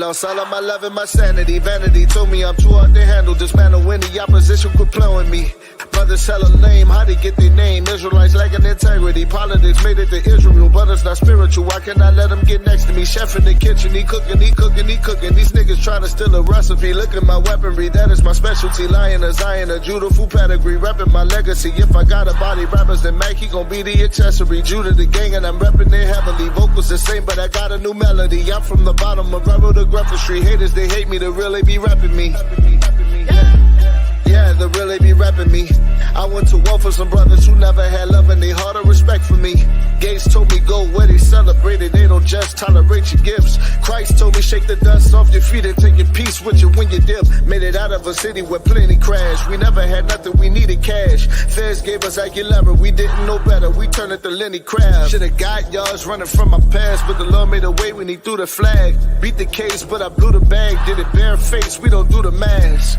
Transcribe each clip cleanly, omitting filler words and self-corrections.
lost all of my love and my sanity. Vanity told me I'm too hard to handle. Dismantle any opposition, quit playing me. Brothers hella lame, how they get their name? Israelites lacking integrity. Politics made it to Israel, but it's not spiritual. Why can't I let them get next to me? Chef in the kitchen, he cooking, he cooking, he cooking. These niggas trying to steal a recipe. Look at my weaponry, that is my specialty. Lion of Zion, a Judah full pedigree. Repping my legacy. If I got a body rappers, then Mac, he gon' be the accessory. Judah the gang, and I'm repping it heavily. Vocals the same, but I got a new melody. I'm from the bottom of Rebel to Grepper Street. Haters, they hate me, they really be repping me. Yeah, they really be repping me. I went to war for some brothers who never had love and they heart or respect for me. Gates told me go where they celebrate it, they don't just tolerate your gifts. Christ told me shake the dust off your feet and take your peace with you when you dip. Made it out of a city where plenty crashed. We never had nothing, we needed cash. Feds gave us Aguilera, we didn't know better. We turned it to Lenny Crab. Should've got yards running from my past, but the Lord made a way when he threw the flag. Beat the case, but I blew the bag. Did it bare face, we don't do the mask.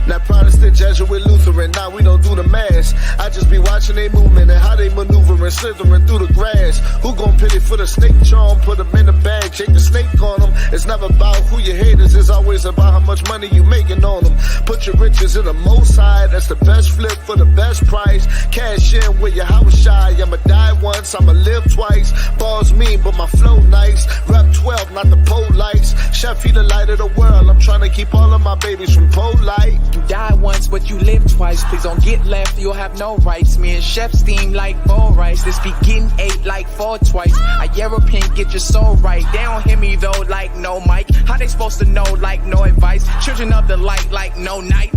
Now Protestant, Jesuit, Lutheran, now we don't do the mass. I just be watching they movement and how they maneuvering, slithering through the grass. Who gon' pity for the snake charm? Put them in the bag, shake the snake on them. It's never about who your haters, it's always about how much money you making on them. Put your riches in the most high, that's the best flip for the best price. Cash in with your house shy, I'ma die once, I'ma live twice. Balls mean, but my flow nice. Rep 12, not the pole lights. Chef, he the light of the world, I'm trying to keep all of my babies from pole light. You die once, but you live twice. Please don't get left, you'll have no rights. Me and Chef steam like bowl rice. This be getting 8 like 4 twice. I European, get your soul right. They don't hear me though, like no mic. How they supposed to know, like no advice? Children of the light, like no night.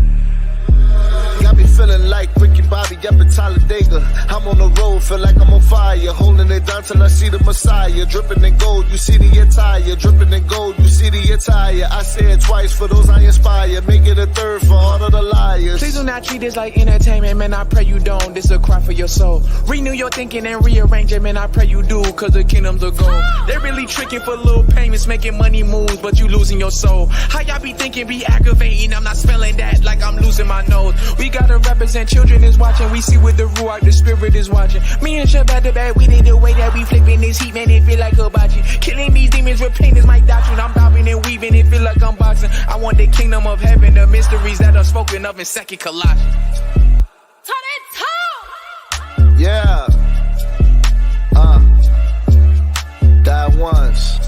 Got me feeling like Ricky Bobby up in Talladega. I'm on the road, feel like I'm on fire. Holding it down till I see the Messiah. Dripping in gold, you see the attire. Dripping in gold, you see the attire. I say it twice for those I inspire. Make it a third for all of the liars. Please do not treat this like entertainment, man, I pray you don't. This a cry for your soul. Renew your thinking and rearrange it, man, I pray you do. Cause the kingdom's a goal. They really tricking for little payments, making money moves, but you losing your soul. How y'all be thinking, be aggravating? I'm not spelling that like I'm losing my nose. We gotta represent, children is watching. We see with the ruach, the spirit is watching. Me and Chef at the back, we did the way that we flipping this heat, man, it feel like hibachi. Killing these demons with pain is my doctrine. I'm bobbing and weaving, it feel like I'm boxing. I want the kingdom of heaven, the mysteries that are spoken of in 2nd Colossians. Turn it tall. Yeah. Die once,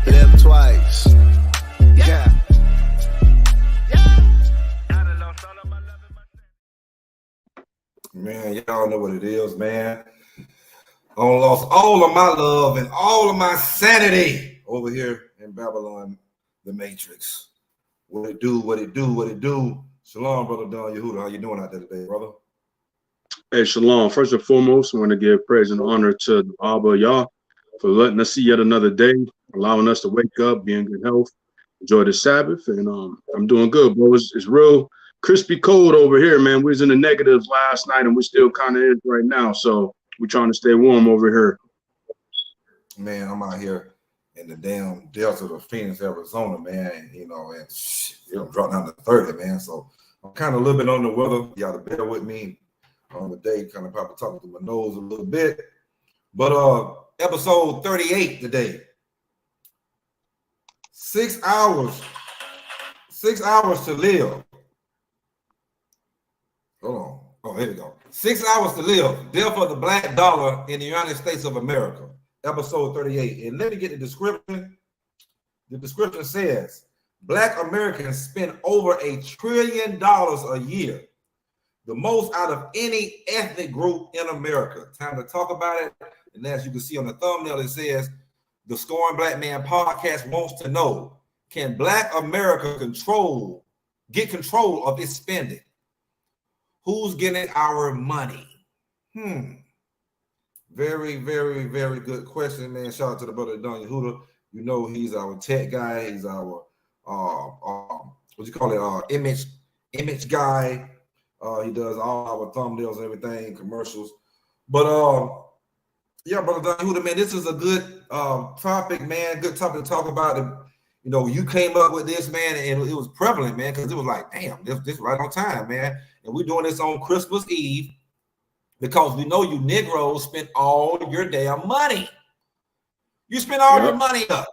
live twice. Yeah. Man, y'all know what it is, man. I lost all of my love and all of my sanity over here in Babylon, the Matrix. What it do, what it do, what it do. Shalom, brother Don Yehuda. How you doing out there today, brother? Hey, shalom. First and foremost, I want to give praise and honor to Abba Yah for letting us see yet another day, allowing us to wake up, be in good health, enjoy the Sabbath, and I'm doing good, bro. It's real crispy cold over here, man. We was in the negatives last night, and we still kind of is right now, so we're trying to stay warm over here. Man, I'm out here in the damn desert of Phoenix, Arizona, man. You know, and it'll drop down to 30, man. So I'm kind of a little bit on the weather. Y'all to bear with me on the day, kind of probably talking through my nose a little bit. But episode 38 today. 6 hours. 6 hours to live. Hold on. Oh, here we go. 6 hours to live. Death of the black dollar in the United States of America. Episode 38. And let me get the description. The description says, Black Americans spend over $1 trillion a year. The most out of any ethnic group in America. Time to talk about it. And as you can see on the thumbnail, it says, the Scoring Black Man podcast wants to know, can Black America get control of its spending? Who's getting our money? Very, very, very good question, man. Shout out to the brother Don Yehuda. You know he's our tech guy. He's our what you call it? Image guy. He does all our thumbnails and everything, commercials. But yeah, brother Don Yehuda, man, this is a good topic, man. Good topic to talk about. You know, you came up with this, man, and it was prevalent, man, because it was like, damn, this right on time, man. And we're doing this on Christmas Eve because we know you Negroes spend all your damn money. You spend all your money up.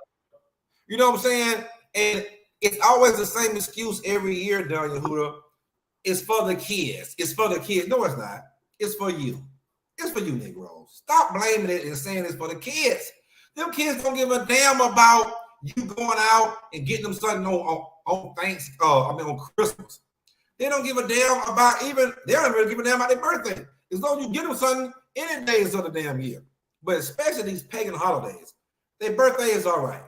You know what I'm saying? And it's always the same excuse every year, Don Yehuda. It's for the kids. It's for the kids. No, it's not. It's for you. It's for you, Negroes. Stop blaming it and saying it's for the kids. Them kids don't give a damn about you going out and getting them something on on Christmas. They don't give a damn about they don't really give a damn about their birthday. As long as you get them something any days of the damn year. But especially these pagan holidays. Their birthday is all right.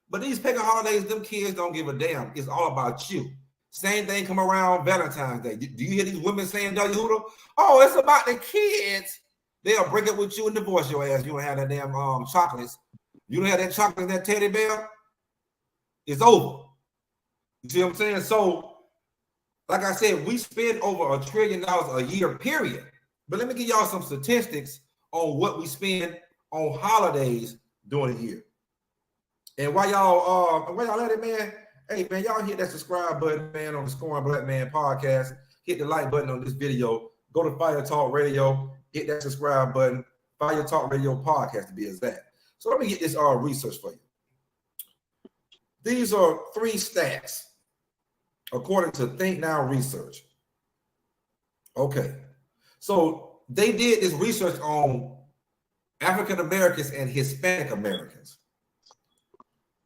But these pagan holidays, them kids don't give a damn. It's all about you. Same thing come around Valentine's Day. Do you hear these women saying, Yehuda, oh, it's about the kids. They'll break up with you and divorce your ass. You don't have that damn chocolates. You don't have that chocolate and that teddy bear. It's over. You see what I'm saying? So, like I said, we spend over $1 trillion a year, period. But let me give y'all some statistics on what we spend on holidays during the year. And while y'all at it, man, hey, man, y'all hit that subscribe button, man, on the Scoring Black Man podcast. Hit the like button on this video. Go to Fire Talk Radio. Hit that subscribe button. Fire Talk Radio podcast to be exact. So let me get this research for you. These are 3 stats according to Think Now Research. Okay. So they did this research on African Americans and Hispanic Americans.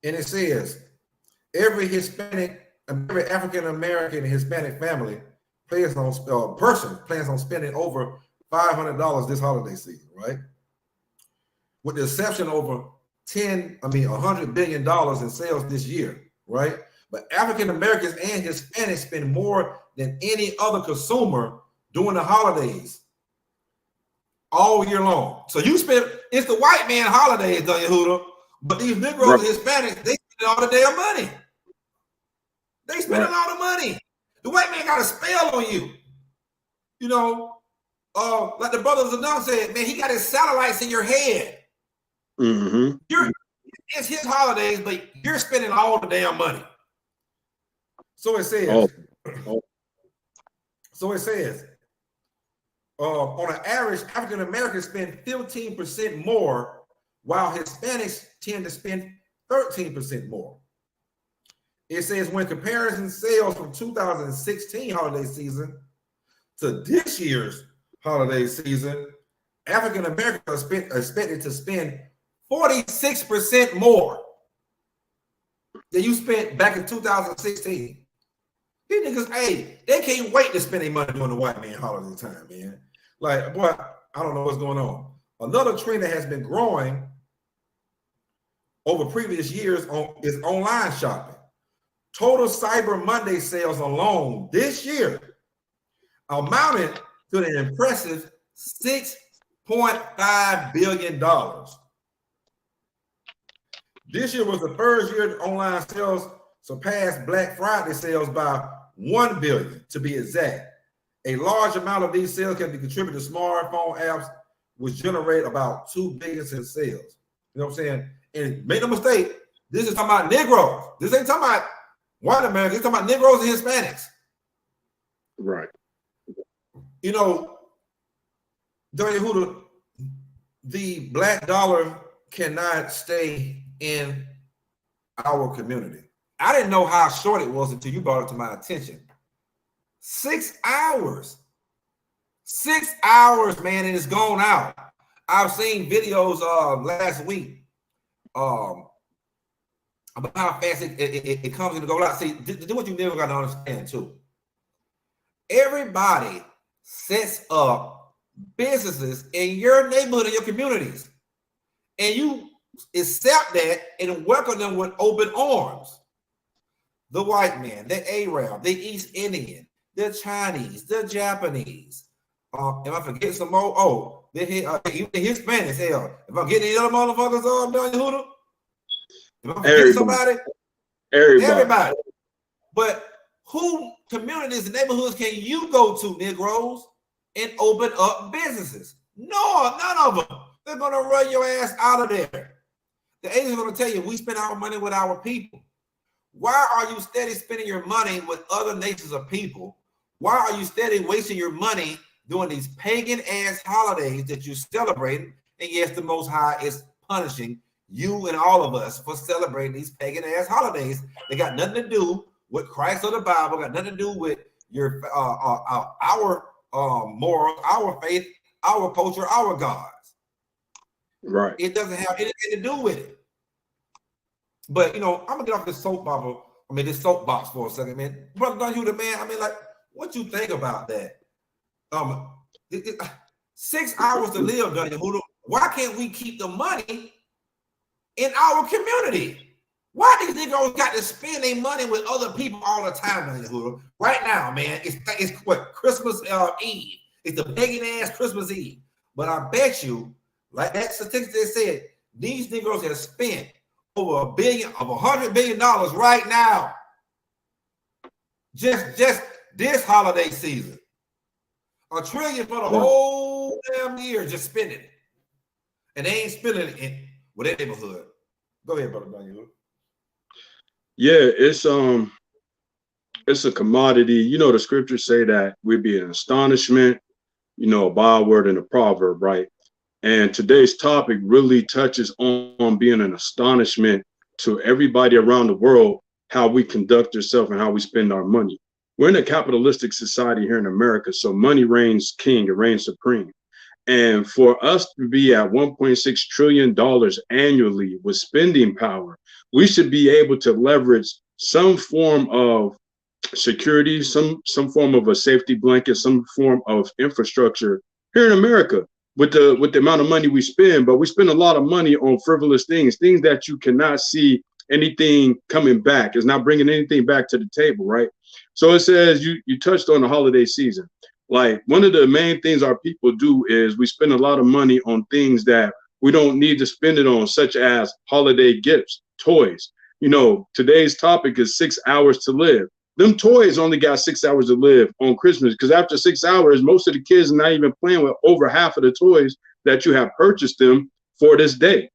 And it says every African American and Hispanic family plans on spending over $500 this holiday season, right? With the exception over $100 billion in sales this year, right? But African Americans and Hispanics spend more than any other consumer during the holidays all year long. So it's the white man holidays, Don Yehuda, but these Negroes and Hispanics, they spend all the damn money. They spend a lot of money. The white man got a spell on you. You know, like the brothers of Adam said, man, he got his satellites in your head. Mm-hmm. It's his holidays, but you're spending all the damn money. So it says, on an average, African Americans spend 15% more, while Hispanics tend to spend 13% more. It says when comparison sales from 2016 holiday season to this year's holiday season, African Americans are expected to spend 46% more than you spent back in 2016. These niggas, hey, they can't wait to spend their money during the white man holiday time, man. Like, boy, I don't know what's going on. Another trend that has been growing over previous years is online shopping. Total Cyber Monday sales alone this year amounted to an impressive $6.5 billion. This year was the first year that online sales surpassed Black Friday sales by $1 billion, to be exact. A large amount of these sales can be contributed to smartphone apps, which generate about $2 billion in sales. You know what I'm saying? And make no mistake, this is talking about Negroes. This ain't talking about white Americans. It's talking about Negroes and Hispanics. Right. You know, the black dollar cannot stay in our community. I didn't know how short it was until you brought it to my attention. 6 hours. 6 hours, man, and it's gone out. I've seen videos last week about how fast it comes and goes out. See, do what you never got to understand too. Everybody sets up businesses in your neighborhood, in your communities, and you accept that and welcome them with open arms. The white man, the Arab, the East Indian, the Chinese, the Japanese. Am I forgetting some more? Oh, even the Hispanics. Hell, if I'm getting any other motherfuckers on Don Yehuda, if I'm forgetting somebody, everybody. But who communities and neighborhoods can you go to, Negroes, and open up businesses? No, none of them. They're gonna run your ass out of there. The agent's gonna tell you we spend our money with our people. Why are you steady spending your money with other nations of people? Why are you steady wasting your money doing these pagan ass holidays that you're celebrating? And yes, the Most High is punishing you and all of us for celebrating these pagan ass holidays. They got nothing to do with Christ or the Bible, got nothing to do with your our morals, our faith, our culture, our gods. Right. It doesn't have anything to do with it. But you know, I'm gonna get off this this soapbox for a second, man. Brother Don Huda, man, I mean, like, what you think about that? 6 hours to live, Don Huda. Why can't we keep the money in our community? Why these niggas got to spend their money with other people all the time, Don Huda? Right now, man, it's what, Christmas Eve. It's the pagan ass Christmas Eve. But I bet you, like that statistic that said, these niggas have spent over $100 billion right now. Just this holiday season. $1 trillion for the whole damn year, just spending it. And they ain't spending it in with that neighborhood. Go ahead, brother Daniel. Yeah, it's a commodity. You know, the scriptures say that we'd be an astonishment, you know, a byword and a proverb, right? And today's topic really touches on being an astonishment to everybody around the world, how we conduct ourselves and how we spend our money. We're in a capitalistic society here in America, so money reigns king, it reigns supreme. And for us to be at $1.6 trillion annually with spending power, we should be able to leverage some form of security, some form of a safety blanket, some form of infrastructure here in America with the amount of money we spend. But we spend a lot of money on frivolous things that you cannot see anything coming back. It's not bringing anything back to the table, right? So it says you touched on the holiday season. Like, one of the main things our people do is we spend a lot of money on things that we don't need to spend it on, such as holiday gifts, toys. You know, today's topic is 6 hours to live. Them toys only got 6 hours to live on Christmas, because after 6 hours, most of the kids are not even playing with over half of the toys that you have purchased them for this day.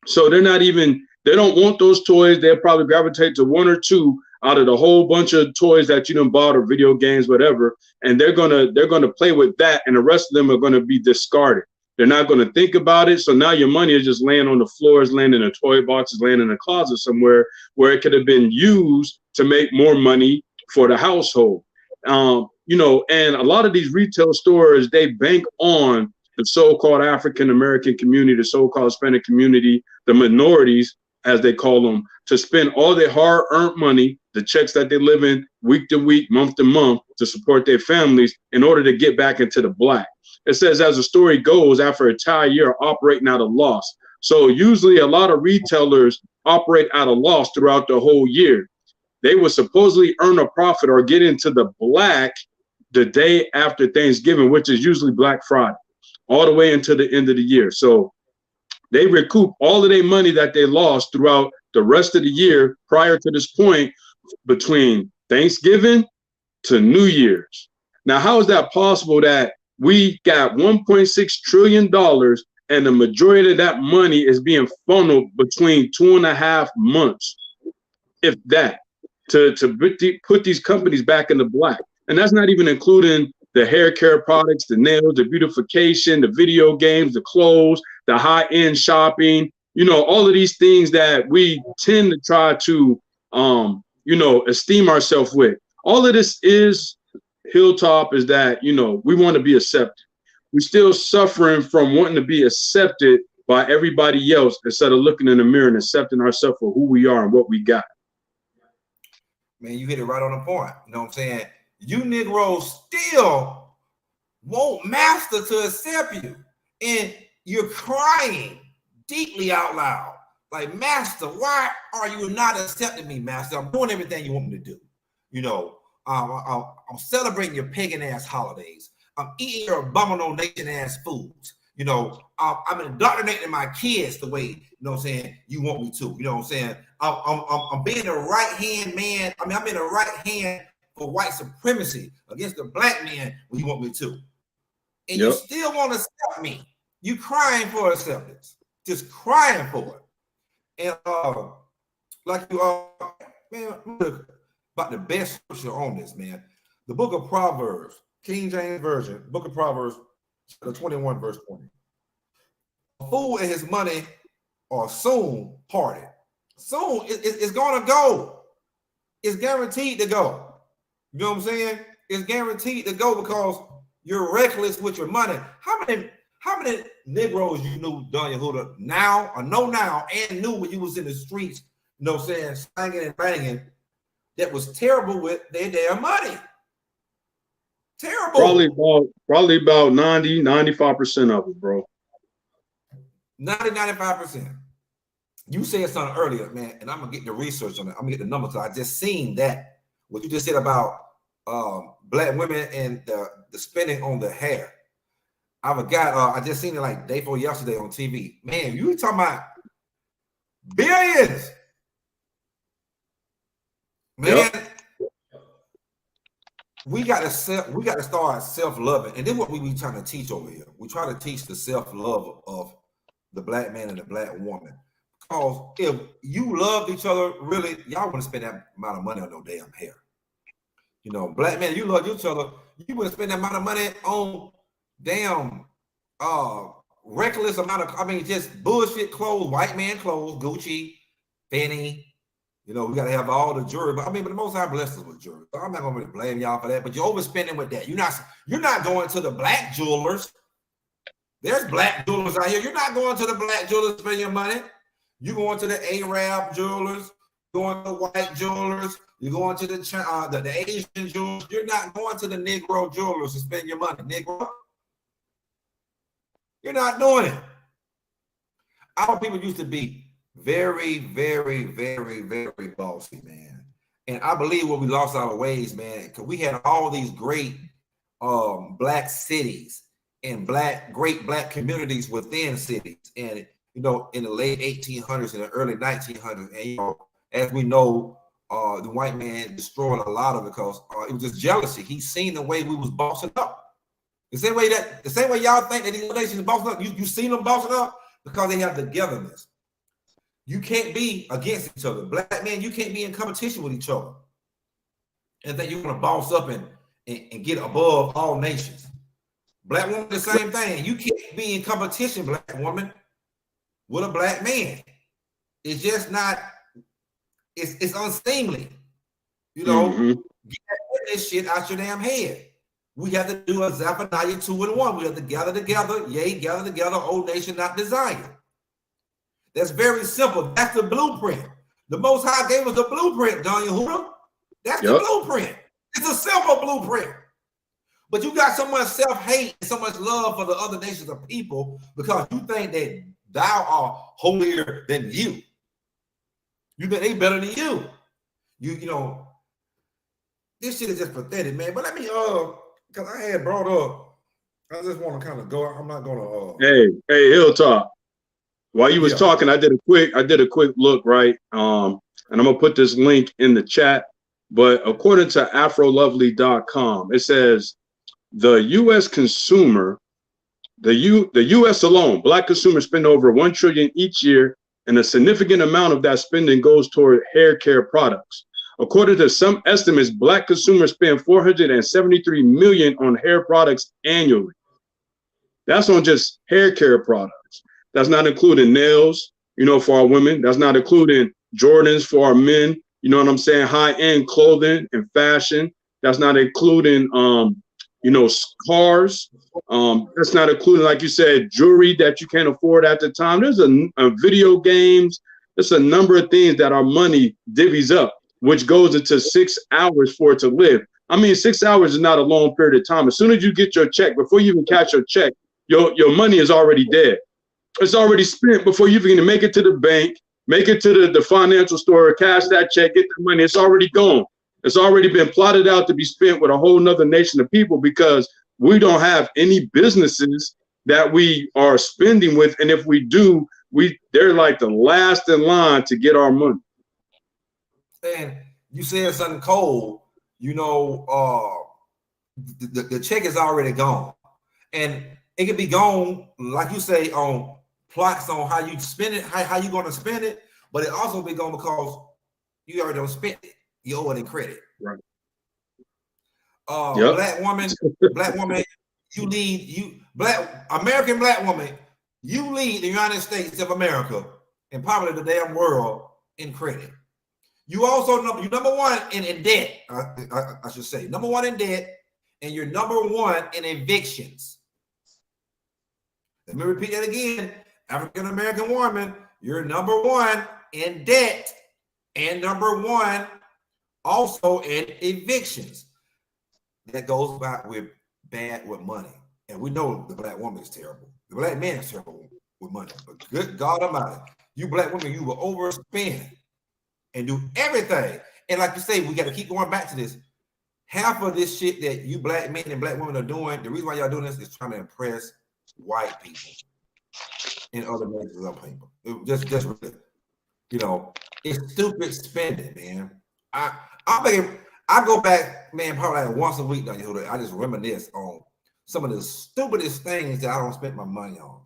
So they don't want those toys. They'll probably gravitate to one or two out of the whole bunch of toys that you done bought, or video games, whatever, and they're gonna play with that, and the rest of them are gonna be discarded. They're not gonna think about it. So now your money is just laying on the floors, laying in a toy box, is laying in a closet somewhere where it could have been used to make more money for the household. You know, and a lot of these retail stores, they bank on the so-called African American community, the so-called Hispanic community, the minorities, as they call them, to spend all their hard-earned money, the checks that they live in week to week, month to month, to support their families in order to get back into the black. It says, as the story goes, after a entire year operating at a loss. So usually a lot of retailers operate at a loss throughout the whole year. They would supposedly earn a profit or get into the black the day after Thanksgiving, which is usually Black Friday, all the way until the end of the year. So they recoup all of their money that they lost throughout the rest of the year prior to this point, between Thanksgiving to New Year's. Now, how is that possible that we got $1.6 trillion and the majority of that money is being funneled between 2.5 months, if that, to put these companies back in the black? And that's not even including the hair care products, the nails, the beautification, the video games, the clothes, the high-end shopping, you know, all of these things that we tend to try to, you know, esteem ourselves with. All of this is, Hilltop, is that, you know, we want to be accepted. We're still suffering from wanting to be accepted by everybody else instead of looking in the mirror and accepting ourselves for who we are and what we got. Man, you hit it right on the point. You know what I'm saying? You Negroes still want master to accept you. And you're crying deeply out loud. Like, master, why are you not accepting me, master? I'm doing everything you want me to do. You know, I'm celebrating your pagan ass holidays. I'm eating your abominable nation ass foods. You know, I'm indoctrinating my kids the way, you know what I'm saying, you want me to. You know what I'm saying? I'm being the right hand man. I mean, I'm in the right hand for white supremacy against the black man when you want me to. And you still want to accept me. You crying for acceptance. Just crying for it. And like you are, man, about the best scripture on this, man. The book of Proverbs, King James Version, book of Proverbs, 21 verse 20. A fool and his money or soon party. Soon it's going to go. It's guaranteed to go. You know what I'm saying? It's guaranteed to go because you're reckless with your money. How many Negroes you knew, Don Yehuda, now or know now and knew when you was in the streets, you know what I'm saying, slanging and banging, that was terrible with their damn money? Terrible. Probably about 90, 95% of it, bro. 95%. You said something earlier, man, and I'm gonna get the research on it. I'm gonna get the numbers. I just seen that what you just said about black women and the spending on the hair. I forgot. I just seen it like day before yesterday on TV. Man, you talking about billions, man. Yep. We got to start self-loving, and this is what we be trying to teach over here. We try to teach the self-love of the black man and the black woman. Because if you loved each other, really, y'all wouldn't spend that amount of money on no damn hair. You know, black man, you love each other, you wouldn't spend that amount of money on damn reckless amount of, I mean, just bullshit clothes, white man clothes, Gucci, Fendi. You know, we got to have all the jewelry. But I mean, but the Most High blessed us with jewelry. So I'm not going to really blame y'all for that. But you're overspending with that. You're not going to the black jewelers. There's black jewelers out here. You're not going to the black jewelers to spend your money. You're going to the Arab jewelers, going to the white jewelers, you're going to the Asian jewelers. You're not going to the Negro jewelers to spend your money, Negro. You're not doing it. Our people used to be very, very, very, very bossy, man. And I believe when we lost our ways, man, because we had all these great black cities and great black communities within cities. And you know, in the late 1800s and the early 1900s, and you know, as we know, the white man destroyed a lot of it because it was just jealousy. He's seen the way we was bossing up. The same way y'all think that these nations bossing up, you seen them bossing up because they have togetherness. You can't be against each other. Black men, you can't be in competition with each other. And think you're gonna boss up and get above all nations. Black woman, the same thing. You can't be in competition, black woman, with a black man. It's just not, it's unseemly. You know, get this shit out your damn head. We have to do a Zephaniah 2:1. We have to gather together, gather together, O nation not desired. That's very simple. That's the blueprint. The Most High gave us the blueprint, Don Yehuda. That's the blueprint. It's a simple blueprint. But you got so much self-hate and so much love for the other nations of people because you think that thou art holier than you. You think they better than you. You know, this shit is just pathetic, man. But let me because I had brought up, I just want to kind of go. I'm not gonna Hey, Hilltop. While you was talking, I did a quick look, right? And I'm gonna put this link in the chat. But according to afrolovely.com, it says the U.S. consumer, the U.S. alone, black consumers spend over $1 trillion each year, and a significant amount of that spending goes toward hair care products. According to some estimates, black consumers spend $473 million on hair products annually. That's on just hair care products. That's not including nails, you know, for our women. That's not including Jordans for our men. You know what I'm saying? High-end clothing and fashion. That's not including, you know, cars. That's not including, like you said, jewelry that you can't afford at the time. There's a video games. There's a number of things that our money divvies up, which goes into 6 hours for it to live. I mean, 6 hours is not a long period of time. As soon as you get your check, before you even catch your check, your money is already dead. It's already spent before you even make it to the bank, make it to the financial store, cash that check, get the money. It's already gone. It's already been plotted out to be spent with a whole nother nation of people because we don't have any businesses that we are spending with. And if we do, they're like the last in line to get our money. And you said something cold, you know, the check is already gone. And it can be gone, like you say, on plots on how you spend it, how you going to spend it, but it also be gone because you already don't spend it. You owe it in credit. Right. Black woman, American black woman, you lead the United States of America in probably the damn world in credit. You also you're number one in debt. I should say number one in debt, and you're number one in evictions. Let me repeat that again. African American woman, you're number one in debt and number one also in evictions. That goes back with bad with money. And we know the black woman is terrible. The black man is terrible with money. But good God Almighty, you black women, you will overspend and do everything. And like you say, we got to keep going back to this. Half of this shit that you black men and black women are doing, the reason why y'all doing this is trying to impress white people and other nations of people. Just really, you know, it's stupid spending, man. I go back, man, probably like once a week. I just reminisce on some of the stupidest things that I don't spend my money on.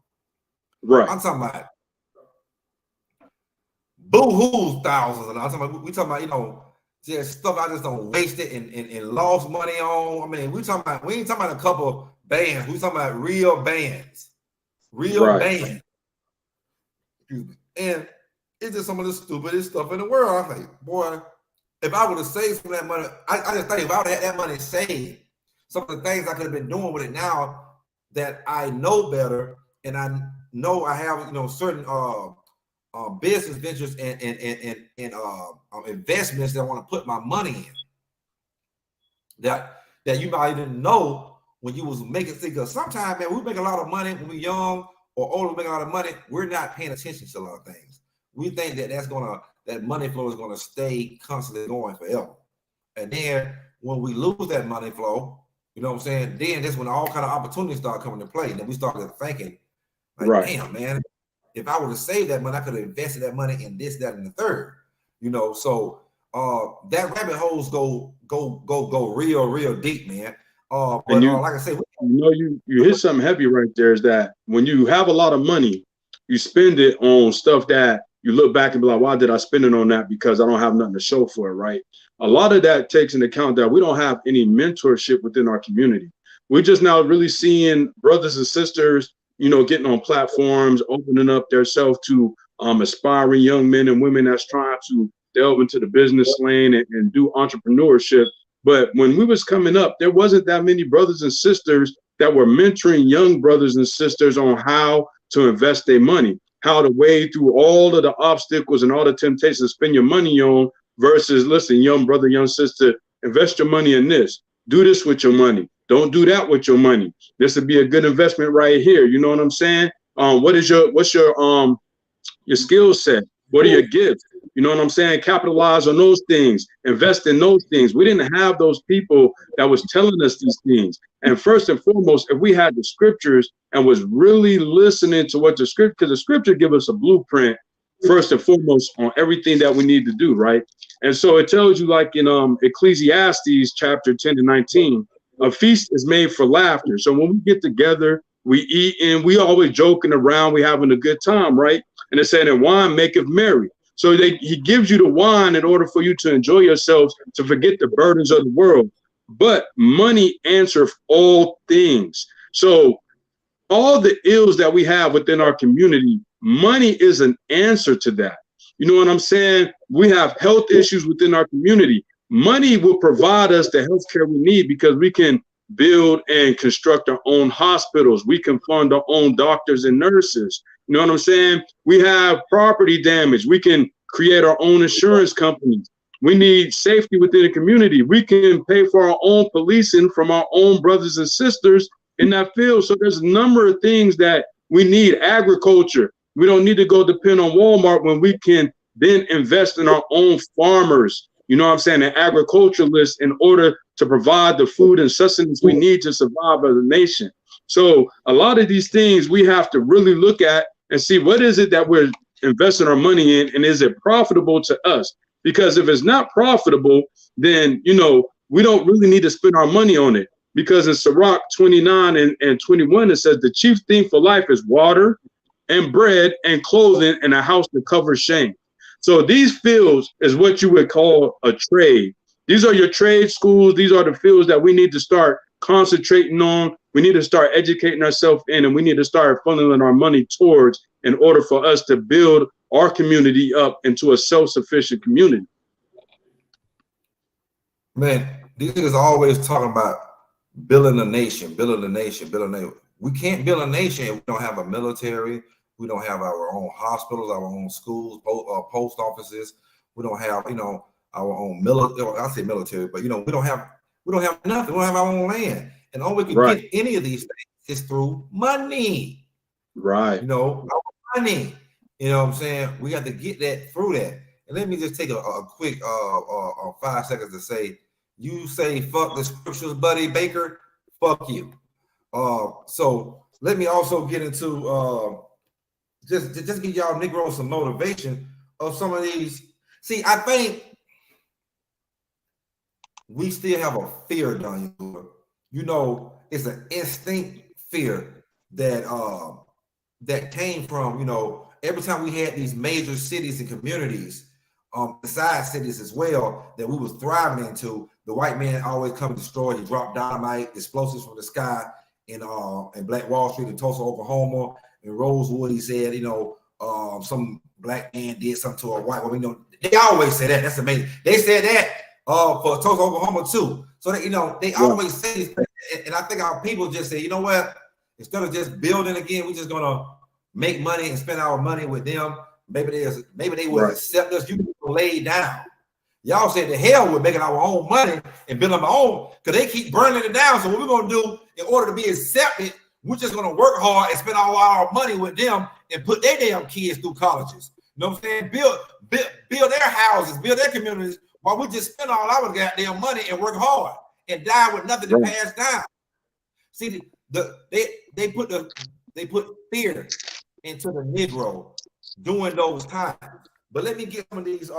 Right. I'm talking about boo-hoos thousands. And I'm talking about, we talking about, you know, just stuff I just don't waste it and lost money on. I mean, we ain't talking about a couple bands. We talking about real bands. Real bands. Excuse me. And it's just some of the stupidest stuff in the world. I think, boy, if I would have saved some of that money, I just think if I would have had that money saved, some of the things I could have been doing with it now that I know better, and I know I have, you know, certain business ventures and investments that I want to put my money in. That you might even know when you was making things. Because sometimes, man, we make a lot of money when we're young or older. We make a lot of money. We're not paying attention to a lot of things. We think that that money flow is gonna stay constantly going forever. And then when we lose that money flow, you know what I'm saying? Then that's when all kind of opportunities start coming to play. And then we started thinking, like, damn, man, if I would have saved that money, I could have invested that money in this, that, and the third. You know, so that rabbit holes go real deep, man. But like I said, you hit something heavy right there. Is that when you have a lot of money, you spend it on stuff that you look back and be like, why did I spend it on that? Because I don't have nothing to show for it, right? A lot of that takes into account that we don't have any mentorship within our community. We're just now really seeing brothers and sisters, you know, getting on platforms, opening up themselves to aspiring young men and women that's trying to delve into the business lane and do entrepreneurship. But when we was coming up, there wasn't that many brothers and sisters that were mentoring young brothers and sisters on how to invest their money, how to wade through all of the obstacles and all the temptations to spend your money on versus, listen, young brother, young sister, invest your money in this. Do this with your money. Don't do that with your money. This would be a good investment right here. You know what I'm saying? What's your skill set? What are your gifts? You know what I'm saying? Capitalize on those things. Invest in those things. We didn't have those people that was telling us these things. And first and foremost, if we had the scriptures and was really listening to what the scripture, because the scripture give us a blueprint first and foremost on everything that we need to do, right? And so it tells you, like in Ecclesiastes chapter 10 to 19, a feast is made for laughter. So when we get together, we eat and we always joking around, we having a good time, right? And it said, and wine maketh merry. So he gives you the wine in order for you to enjoy yourselves, to forget the burdens of the world. But money answereth all things. So all the ills that we have within our community, money is an answer to that. You know what I'm saying? We have health issues within our community. Money will provide us the health care we need because we can build and construct our own hospitals. We can fund our own doctors and nurses. You know what I'm saying? We have property damage. We can create our own insurance companies. We need safety within the community. We can pay for our own policing from our own brothers and sisters in that field. So there's a number of things that we need. Agriculture. We don't need to go depend on Walmart when we can then invest in our own farmers. You know what I'm saying? And agriculturalists in order to provide the food and sustenance we need to survive as a nation. So a lot of these things we have to really look at and see what is it that we're investing our money in, and is it profitable to us? Because if it's not profitable, then, you know, we don't really need to spend our money on it. Because in Sirach 29 and 21, it says the chief thing for life is water and bread and clothing and a house that covers shame. So these fields is what you would call a trade. These are your trade schools. These are the fields that we need to start concentrating on. We need to start educating ourselves in, and we need to start funneling our money towards in order for us to build our community up into a self-sufficient community. Man, these niggas always talking about building a nation, building a nation, building a nation. We can't build a nation if we don't have a military. We don't have our own hospitals, our own schools, post offices. We don't have, you know, our own military. I say military, but you know, we don't have nothing. We don't have our own land, and all we can get any of these things is through money. Right. You know, our money. You know what I'm saying? We got to get that through that. And let me just take a quick 5 seconds to say, you say fuck the scriptures, buddy Baker, fuck you. So let me also get into just give y'all Negroes some motivation of some of these. See, I think we still have a fear down here. You know, it's an instinct fear that that came from, you know, every time we had these major cities and communities, besides cities as well, that we was thriving into, the white man always come and destroy. He dropped dynamite, explosives from the sky in Black Wall Street in Tulsa, Oklahoma. In Rosewood, he said, you know, some black man did something to a white woman. You know, they always say that. That's amazing. They said that for Tulsa, Oklahoma too. So that, you know, they always say this, and I think our people just say, you know what? Instead of just building again, we're just gonna make money and spend our money with them. Maybe they will accept us. You can lay down. Y'all said the hell we're making our own money and building our own, because they keep burning it down. So what we're gonna do in order to be accepted, we're just gonna work hard and spend all our money with them and put their damn kids through colleges. You know what I'm saying? Build their houses, build their communities, while we just spend all our goddamn money and work hard and die with nothing to pass down. See, they put fear into the Negro during those times. But let me get some of these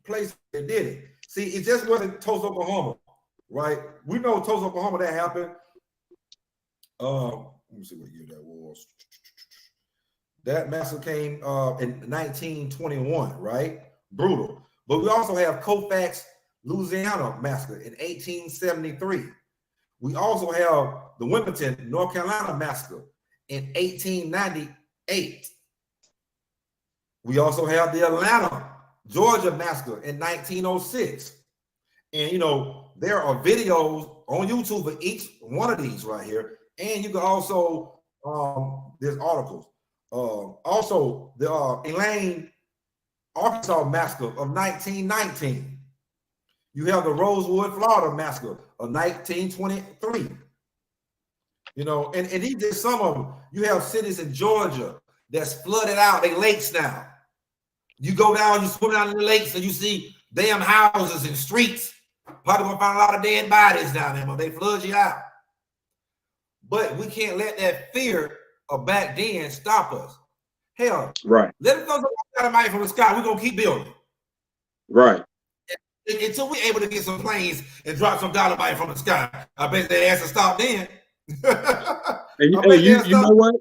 places that did it. See, it just wasn't Tulsa, Oklahoma, right? We know Tulsa, Oklahoma, that happened. Let me see what year that was. That massacre came in 1921, right? Brutal. But we also have Colfax, Louisiana massacre in 1873. We also have the Wilmington, North Carolina massacre in 1898. We also have the Atlanta, Georgia massacre in 1906. And, you know, there are videos on YouTube for each one of these right here. And you can also, there's articles. Also, the Elaine, Arkansas massacre of 1919. You have the Rosewood, Florida massacre of 1923. You know, and these just some of them. You have cities in Georgia that's flooded out. They lakes now. You go down, you swim down in the lakes, and you see damn houses and streets. Probably gonna find a lot of dead bodies down there, but they flood you out. But we can't let that fear of back then stop us. Hell, right. Let us go some money from the sky. We're gonna keep building. Right. Until we're able to get some planes and drop some dynamite from the sky. I bet their ass will stop then. You know what?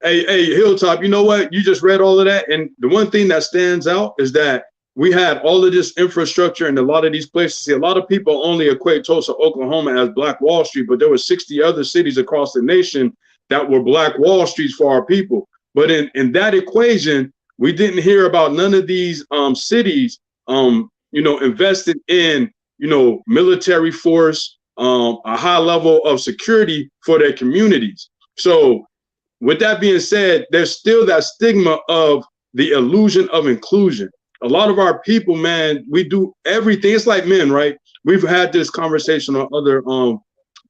Hey, Hilltop, you know what? You just read all of that. And the one thing that stands out is that we had all of this infrastructure in a lot of these places. See, a lot of people only equate Tulsa, Oklahoma as Black Wall Street, but there were 60 other cities across the nation that were Black Wall Streets for our people. But in that equation, we didn't hear about none of these cities, you know, invested in, you know, military force, a high level of security for their communities. So with that being said, there's still that stigma of the illusion of inclusion. A lot of our people, man, we do everything. It's like men, right? We've had this conversation on other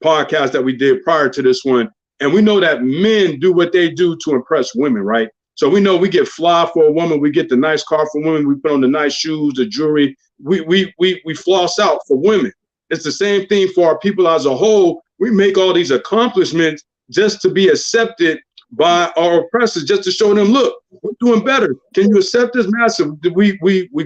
podcasts that we did prior to this one. And we know that men do what they do to impress women, right? So we know we get fly for a woman. We get the nice car for women. We put on the nice shoes, the jewelry. We floss out for women. It's the same thing for our people as a whole. We make all these accomplishments just to be accepted by our oppressors, just to show them, look, we're doing better. Can you accept this massive? We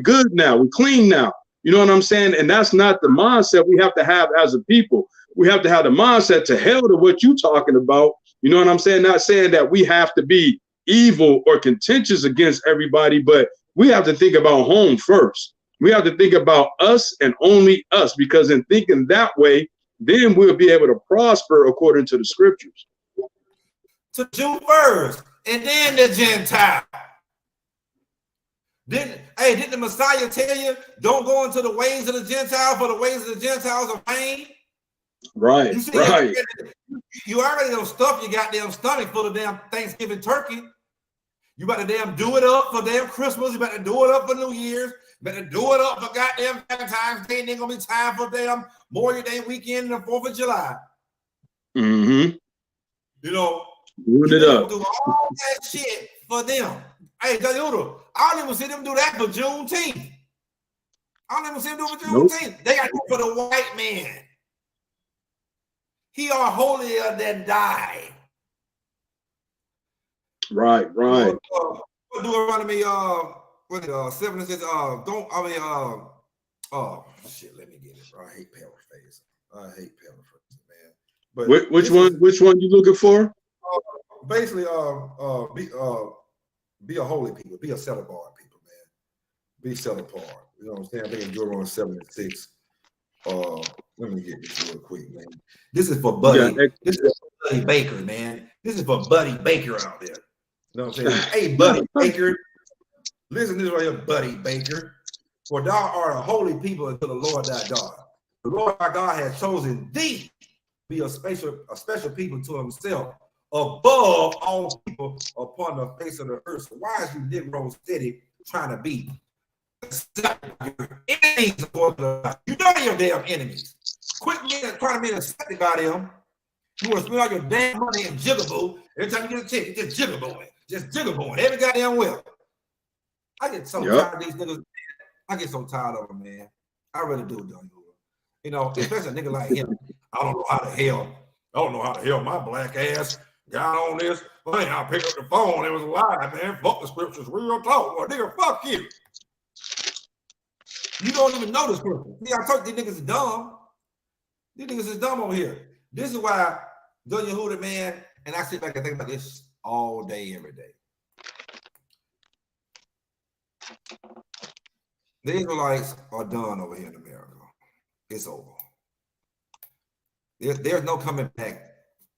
good now. We clean now. You know what I'm saying? And that's not the mindset we have to have as a people. We have to have the mindset to hell to what you're talking about. You know what I'm saying? Not saying that we have to be evil or contentious against everybody, but we have to think about home first. We have to think about us and only us, because in thinking that way, then we'll be able to prosper according to the scriptures. To June 1st, and then the Gentile. Didn't the Messiah tell you, don't go into the ways of the Gentiles, for the ways of the Gentiles are vain? Right, You see, right. you already don't stuff your goddamn stomach full of damn Thanksgiving turkey. You better damn do it up for damn Christmas. You better do it up for New Year's. You better do it up for goddamn Valentine's Day. Ain't gonna be time for damn Memorial Day weekend and the 4th of July. Mm-hmm. You know, Doing you it up. do all that shit for them. Hey, Dayuda, I don't even see them do that for Juneteenth. I don't even see them do it for Juneteenth. Nope. They got to do it for the white man. He are holier than thou. Right. What do around me? What it? 76. Don't. I mean. Oh shit. Let me get it. I hate paraphrase. Man. But which one? Which one you looking for? Basically, be a holy people. Be a set apart people, man. Be set apart. You know what I'm saying? I think in Deuteronomy 76. Let me get this real quick, man. This is for Buddy. Yeah, this is for Buddy Baker, man. This is for Buddy Baker out there. You know what I'm saying? Hey, Buddy Baker. Listen to this right here, Buddy Baker. For thou art a holy people unto the Lord thy God. The Lord thy God has chosen thee to be a special people to himself, above all people upon the face of the earth. So why is you Negro steady trying to be enemies? You know your damn enemies. Quit trying to be accepted by them. You want to spend all your damn money in jigaboo. Every time you get a check, you just jigabooing. Just jigabooing. Every goddamn well. I get so tired of these niggas. I get so tired of them, man. I really do, you know, especially a nigga like him. I don't know how the hell my black ass got on this. Man, I picked up the phone. It was live, man. Fuck the scriptures. Real talk. Well, nigga, fuck you. You don't even know the scripture. See, I told you these niggas is dumb. These niggas is dumb over here. This is why Yehuda, man, and I sit back and think about this all day, every day. The Israelites are done over here in America. It's over. There's no coming back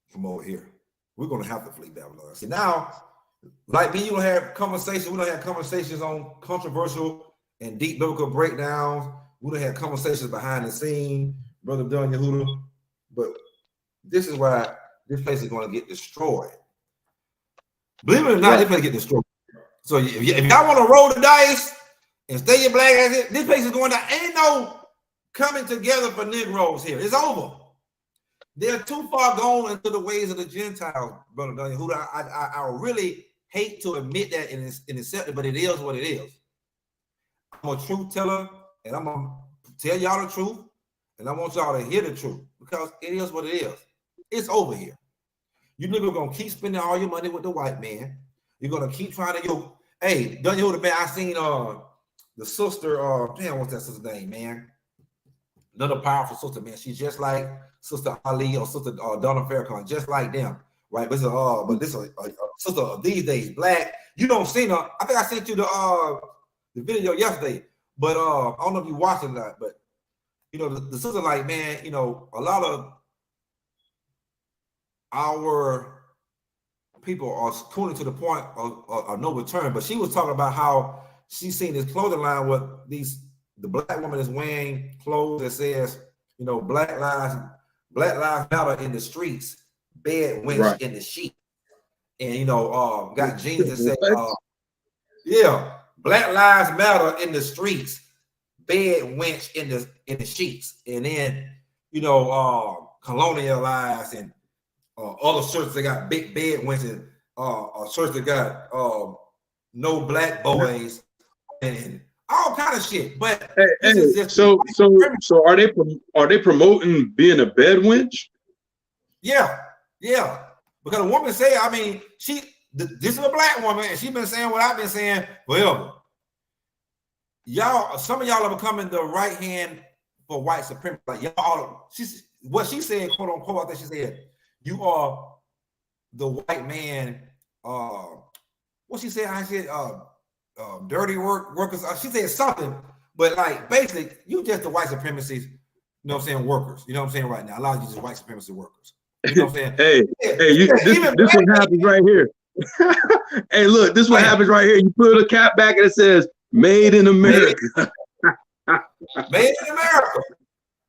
from over here. We're going to have to flee Babylon. See, now, like me, you don't have conversations. We don't have conversations on controversial and deep biblical breakdowns. We don't have conversations behind the scene, Brother Don Yehuda. But this is why this place is going to get destroyed. Believe it or not, this place get destroyed. So if y'all want to roll the dice and stay your black ass, this place is going to, ain't no coming together for Negroes here. It's over. They're too far gone into the ways of the Gentiles, Brother Daniel, who I really hate to admit that and accept it, but it is what it is. I'm a truth teller, and I'm going to tell y'all the truth, and I want y'all to hear the truth, because it is what it is. It's over here. You niggas are going to keep spending all your money with the white man. You're going to keep trying to, hey, Daniel, man, I seen the sister, damn, what's that sister's name, man? Another powerful sister, man. She's just like Sister Ali or Sister Donna Farrakhan, just like them, right? But this is a sister of these days, black. You don't see her. I think I sent you the video yesterday, but I don't know if you watched it or not. But you know, the sister, like, man, you know, a lot of our people are tuning to the point of no return. But she was talking about how she's seen this clothing line with the black woman is wearing clothes that says, you know, Black Lives Matter in the streets, bed wench in the sheet, and you know, got jeans that say, yeah, Black Lives Matter in the streets, bed wench in the sheets, and then you know, colonialized and other shirts that got big bed wench and shirts that got no black boys and all kind of shit. But so are they promoting being a bed wench? Yeah. Because a woman say, I mean, this is a black woman, and she's been saying what I've been saying forever. Y'all, some of y'all are becoming the right hand for white supremacy. Like y'all, what she said, quote unquote, I think she said, you are the white man. What she said? I said, dirty workers. She said something, but like basically, you just the white supremacists, you know what I'm saying, workers. You know what I'm saying right now. A lot of you just white supremacy workers. You know what I'm saying? Hey, this what happens right here. Hey, look, this is what happens right here. You put a cap back and it says "Made in America." Made in America.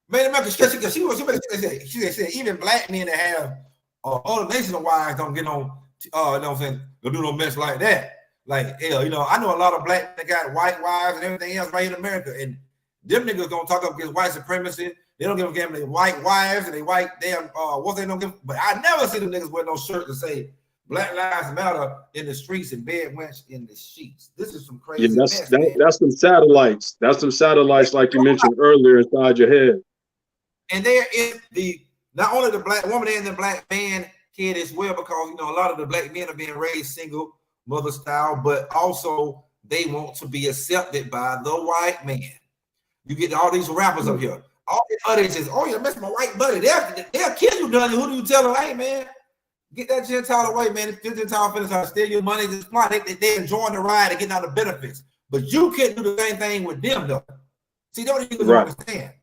Made in America. Because she said even black men that have other national wives don't get on. You know what I'm saying? Don't do no mess like that. Like hell, you know, I know a lot of black that got white wives and everything else right in America, and them niggas gonna talk up against white supremacy. They don't give a damn their white wives and they white damn what they don't give. But I never see them niggas wear no shirt to say Black Lives Matter in the streets and bed wench in the sheets. This is some crazy. Yeah, that's some satellites. That's some satellites, like you mentioned earlier, inside your head. And there is not only the black woman and the black man kid as well, because you know a lot of the black men are being raised single mother style, but also they want to be accepted by the white man. You get all these rappers up here. All the audiences, oh, you're messing with my white buddy. They'll kill you, Donnie. Who do you tell them? Hey, man, get that Gentile away, man. If Gentile finna try to steal your money, just fly. They enjoying the ride and getting out the benefits. But you can't do the same thing with them, though. See, don't even understand.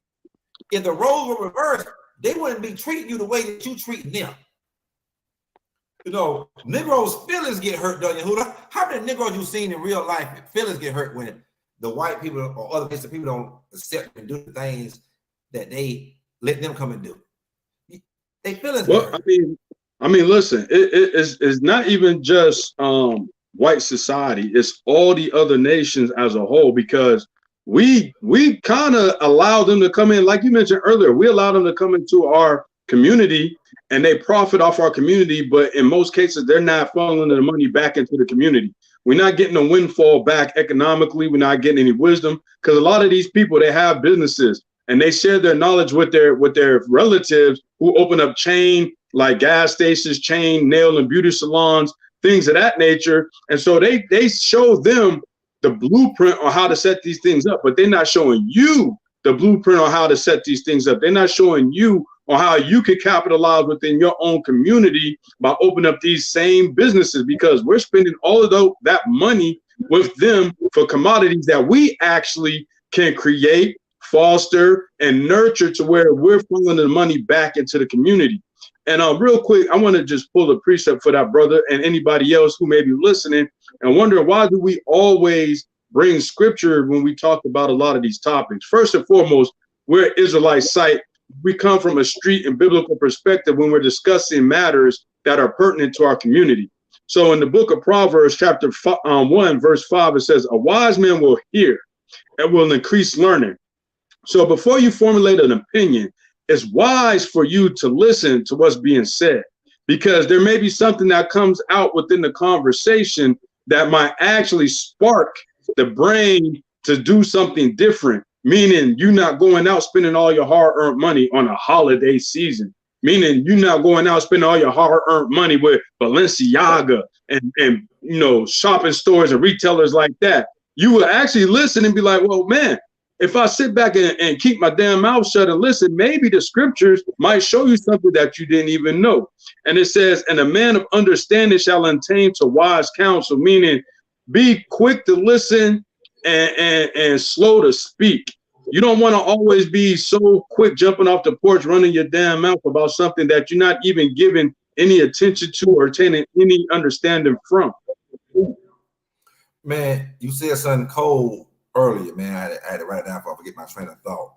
If the roles were reversed, they wouldn't be treating you the way that you treat them. You know, Negroes' feelings get hurt, don't you? How many Negroes you've seen in real life, feelings get hurt when the white people or other people don't accept and do the things that they let them come and do? They feelings. Well, I mean, listen, it's not even just white society; it's all the other nations as a whole. Because we kind of allow them to come in, like you mentioned earlier. We allow them to come into our community, and they profit off our community. But in most cases, they're not funneling the money back into the community. We're not getting a windfall back economically. We're not getting any wisdom, because a lot of these people, they have businesses and they share their knowledge with their relatives who open up chain, like gas stations, chain nail and beauty salons, things of that nature. And so they show them the blueprint on how to set these things up, but they're not showing you the blueprint on how to set these things up. They're not showing you on how you can capitalize within your own community by opening up these same businesses, because we're spending all of that money with them for commodities that we actually can create, foster, and nurture to where we're funneling the money back into the community. And real quick, I want to just pull a precept for that brother and anybody else who may be listening and wondering, why do we always bring scripture when we talk about a lot of these topics? First and foremost, we're Israelite site. We come from a street and biblical perspective when we're discussing matters that are pertinent to our community. So in the book of Proverbs, chapter 1, verse 5, it says, "A wise man will hear and will increase learning." So before you formulate an opinion, it's wise for you to listen to what's being said, because there may be something that comes out within the conversation that might actually spark the brain to do something different, meaning you're not going out spending all your hard-earned money on a holiday season, meaning you're not going out spending all your hard-earned money with Balenciaga and you know, shopping stores and retailers like that. You will actually listen and be like, well, man, if I sit back and keep my damn mouth shut and listen, maybe the scriptures might show you something that you didn't even know. And it says, "And a man of understanding shall attain to wise counsel," meaning be quick to listen and slow to speak. You don't want to always be so quick jumping off the porch, running your damn mouth about something that you're not even giving any attention to or attaining any understanding from. Man, you said something cold earlier, man. I had to write it down before I forget my train of thought.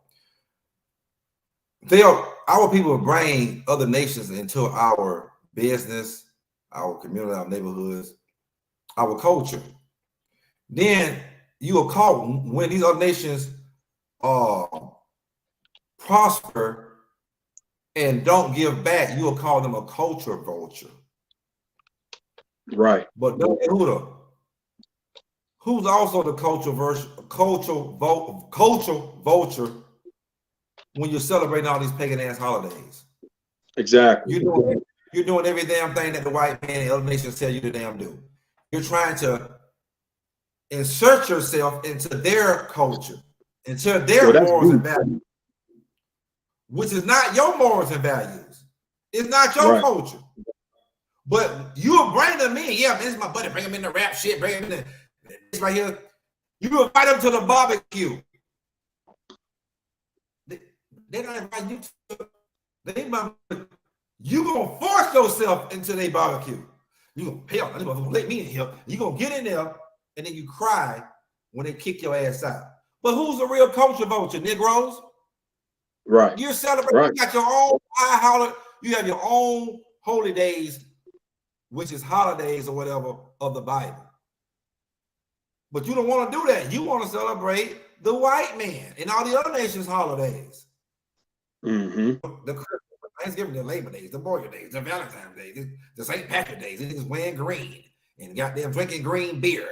Our people bring other nations into our business, our community, our neighborhoods, our culture. Then you will call, when these other nations prosper and don't give back, you will call them a culture vulture. Right. But who's also the culture vulture when you're celebrating all these pagan ass holidays? Exactly. You're doing every damn thing that the white man and other nations tell you to damn do. You're trying to insert yourself into their culture, into their morals and values, which is not your morals and values. It's not your culture. But you'll bring them in. Yeah, man, this is my buddy. Bring him in the rap shit. Bring him in this right here. You invite them to the barbecue. They're not inviting you to. You gonna force yourself into their barbecue. You gonna pay off, you gonna let me in here. You gonna get in there, and then you cry when they kick your ass out. But who's the real culture vulture, Negroes? Right. You're celebrating. Right. You got your own high holiday. You have your own holy days, which is holidays or whatever of the Bible. But you don't want to do that. You want to celebrate the white man and all the other nations' holidays. Mm-hmm. The Christmas, Thanksgiving, the Labor Days, the Memorial Days, the Valentine's Days, the St. Patrick's Days. They just wearing green and goddamn drinking green beer,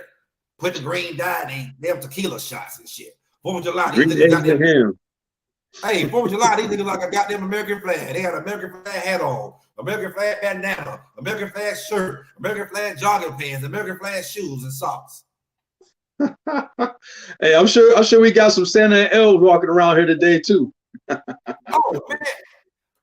putting green dye in damn tequila shots and shit. 4th of July, these niggas goddamn. Hey, 4th of July, these niggas like a goddamn American flag. They got an American flag hat on, American flag bandana, American flag shirt, American flag jogging pants, American flag shoes and socks. Hey, I'm sure we got some Santa and elves walking around here today too. Oh man,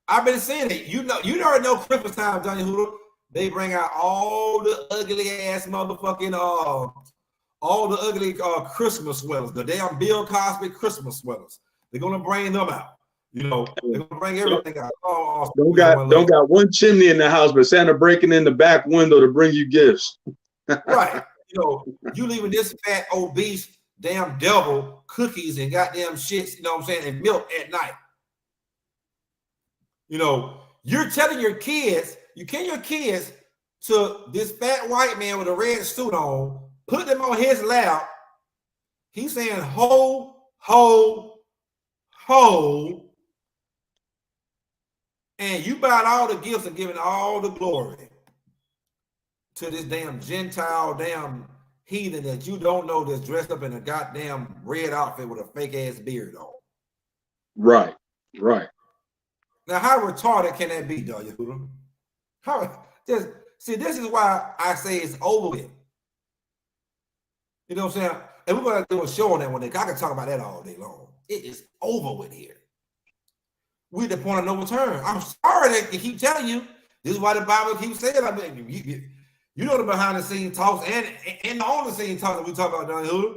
I've been seeing it. You already know Christmas time, Johnny Hooter. They bring out all the ugly ass motherfucking all the ugly Christmas sweaters, the damn Bill Cosby Christmas sweaters. They're gonna bring them out. You know, they're gonna bring everything out. Don't got one chimney in the house, but Santa breaking in the back window to bring you gifts. Right. You know, you leaving this fat, obese, damn devil cookies and goddamn shits, you know what I'm saying, and milk at night. You know, you're telling your kids, you can your kids to this fat white man with a red suit on, put them on his lap. He's saying, ho, ho, ho. And you buying all the gifts and giving all the glory to this damn Gentile, damn heathen that you don't know that's dressed up in a goddamn red outfit with a fake ass beard on. Right, right. Now, how retarded can that be, Yehuda? See, this is why I say it's over with. You know what I'm saying? And we're gonna do a show on that one day. I can talk about that all day long. It is over with here. We're at the point of no return. I'm sorry that you keep telling you. This is why the Bible keeps saying, I mean, you know the behind the scene talks and the on the scene talks that we talk about, Johnny Hooter.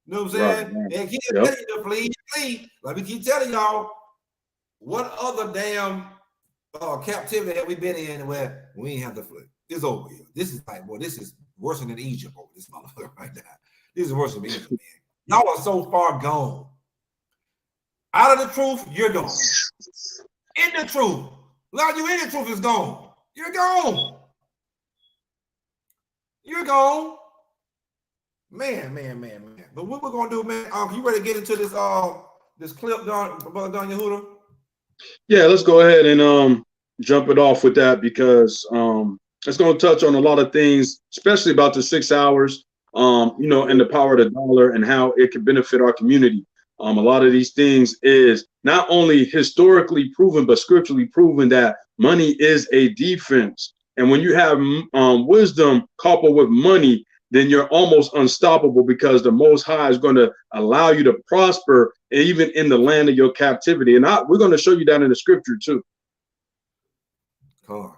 You know what I'm saying? Right, and keep telling you to flee. Let me keep telling y'all, what other damn captivity have we been in where we ain't have to flee? It's over here. This is like, boy, this is worse than Egypt over this motherfucker right now. This is worse than Egypt, man. Y'all are so far gone. Out of the truth, you're gone. In the truth. Now you in the truth is gone. You're gone. You're gone. Man. But what we're gonna do, man? You ready to get into this clip, Brother Don Yehuda? Yeah, let's go ahead and jump it off with that because it's gonna touch on a lot of things, especially about the 6 hours, you know, and the power of the dollar and how it can benefit our community. A lot of these things is not only historically proven, but scripturally proven that money is a defense. And when you have wisdom coupled with money, then you're almost unstoppable because the Most High is going to allow you to prosper even in the land of your captivity. And we're going to show you that in the scripture too. Come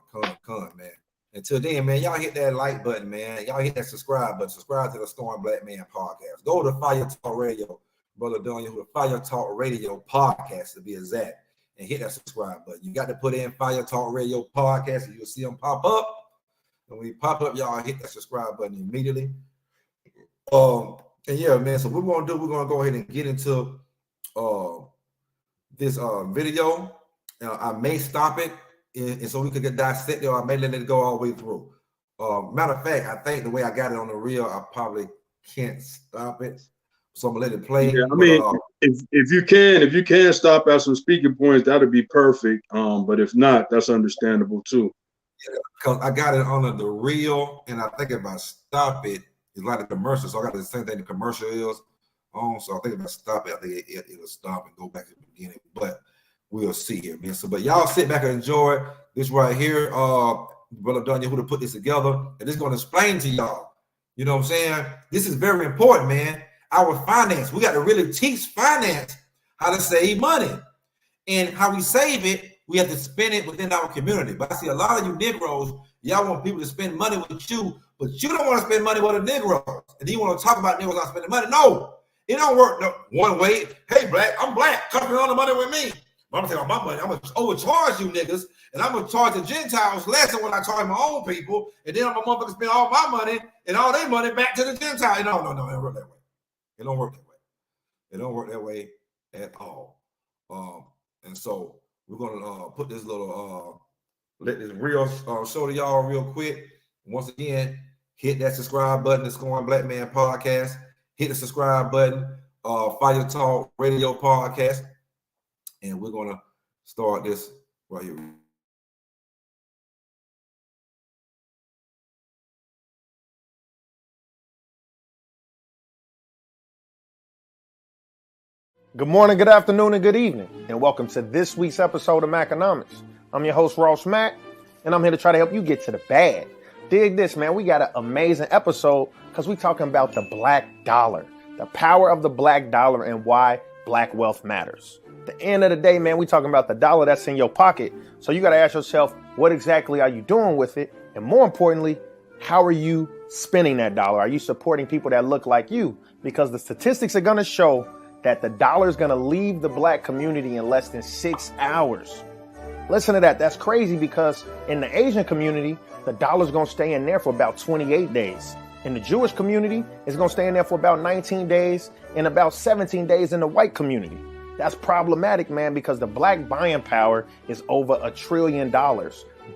on, man. Until then, man, y'all hit that like button, man. Y'all hit that subscribe button. Subscribe to the Storm Black Man podcast. Go to Fire Talk Radio, Brother Daniel, the Fire Talk Radio podcast to be exact, and hit that subscribe button. You got to put in Fire Talk Radio podcast, and you'll see them pop up. And when you pop up, y'all hit that subscribe button immediately. And yeah, man. So what we're gonna do, we're gonna go ahead and get into this video. I may stop it, and so we could get dissected, or I may let it go all the way through. Matter of fact, I think the way I got it on the reel, I probably can't stop it. So I'm gonna let it play. Yeah, I mean, if you can stop at some speaking points, that'd be perfect. But if not, that's understandable too. Because I got it on the reel, and I think if I stop it, it's like a commercial. So I got the same thing the commercial is on. So I think if I stop it, I think it'll stop and go back to the beginning. But we'll see here, man. So, but y'all sit back and enjoy this right here. Brother Daniel, who to put this together, and it's going to explain to y'all. You know what I'm saying? This is very important, man. Our finance, we got to really teach finance how to save money, and how we save it. We have to spend it within our community. But I see a lot of you Negroes, y'all want people to spend money with you, but you don't want to spend money with the Negroes. And then you want to talk about Negroes not spending money. No, it don't work one way. Hey, black, I'm black. Come spend all the money with me. I'm gonna take all my money. I'm gonna overcharge you niggas, and I'm gonna charge the Gentiles less than when I charge my own people, and then I'm gonna motherfucker spend all my money and all their money back to the Gentiles. No, it don't work that way. It don't work that way. It don't work that way at all. And so we're gonna put this little let this real show to y'all real quick. Once again, hit that subscribe button. It's Going Black Man Podcast. Hit the subscribe button. Fire Talk Radio Podcast. And we're going to start this right here. Good morning, good afternoon, and good evening, and welcome to this week's episode of Maconomics. I'm your host, Ross Mack, and I'm here to try to help you get to the bag. Dig this, man. We got an amazing episode because we're talking about the black dollar, the power of the black dollar, and why black wealth matters. At the end of the day, man, we talking about the dollar that's in your pocket. So you got to ask yourself, what exactly are you doing with it? And more importantly, how are you spending that dollar? Are you supporting people that look like you? Because the statistics are going to show that the dollar is going to leave the black community in less than 6 hours. Listen to that. That's crazy because in the Asian community, the dollar is going to stay in there for about 28 days. In the Jewish community, it's going to stay in there for about 19 days and about 17 days in the white community. That's problematic, man, because the black buying power is over $1 trillion.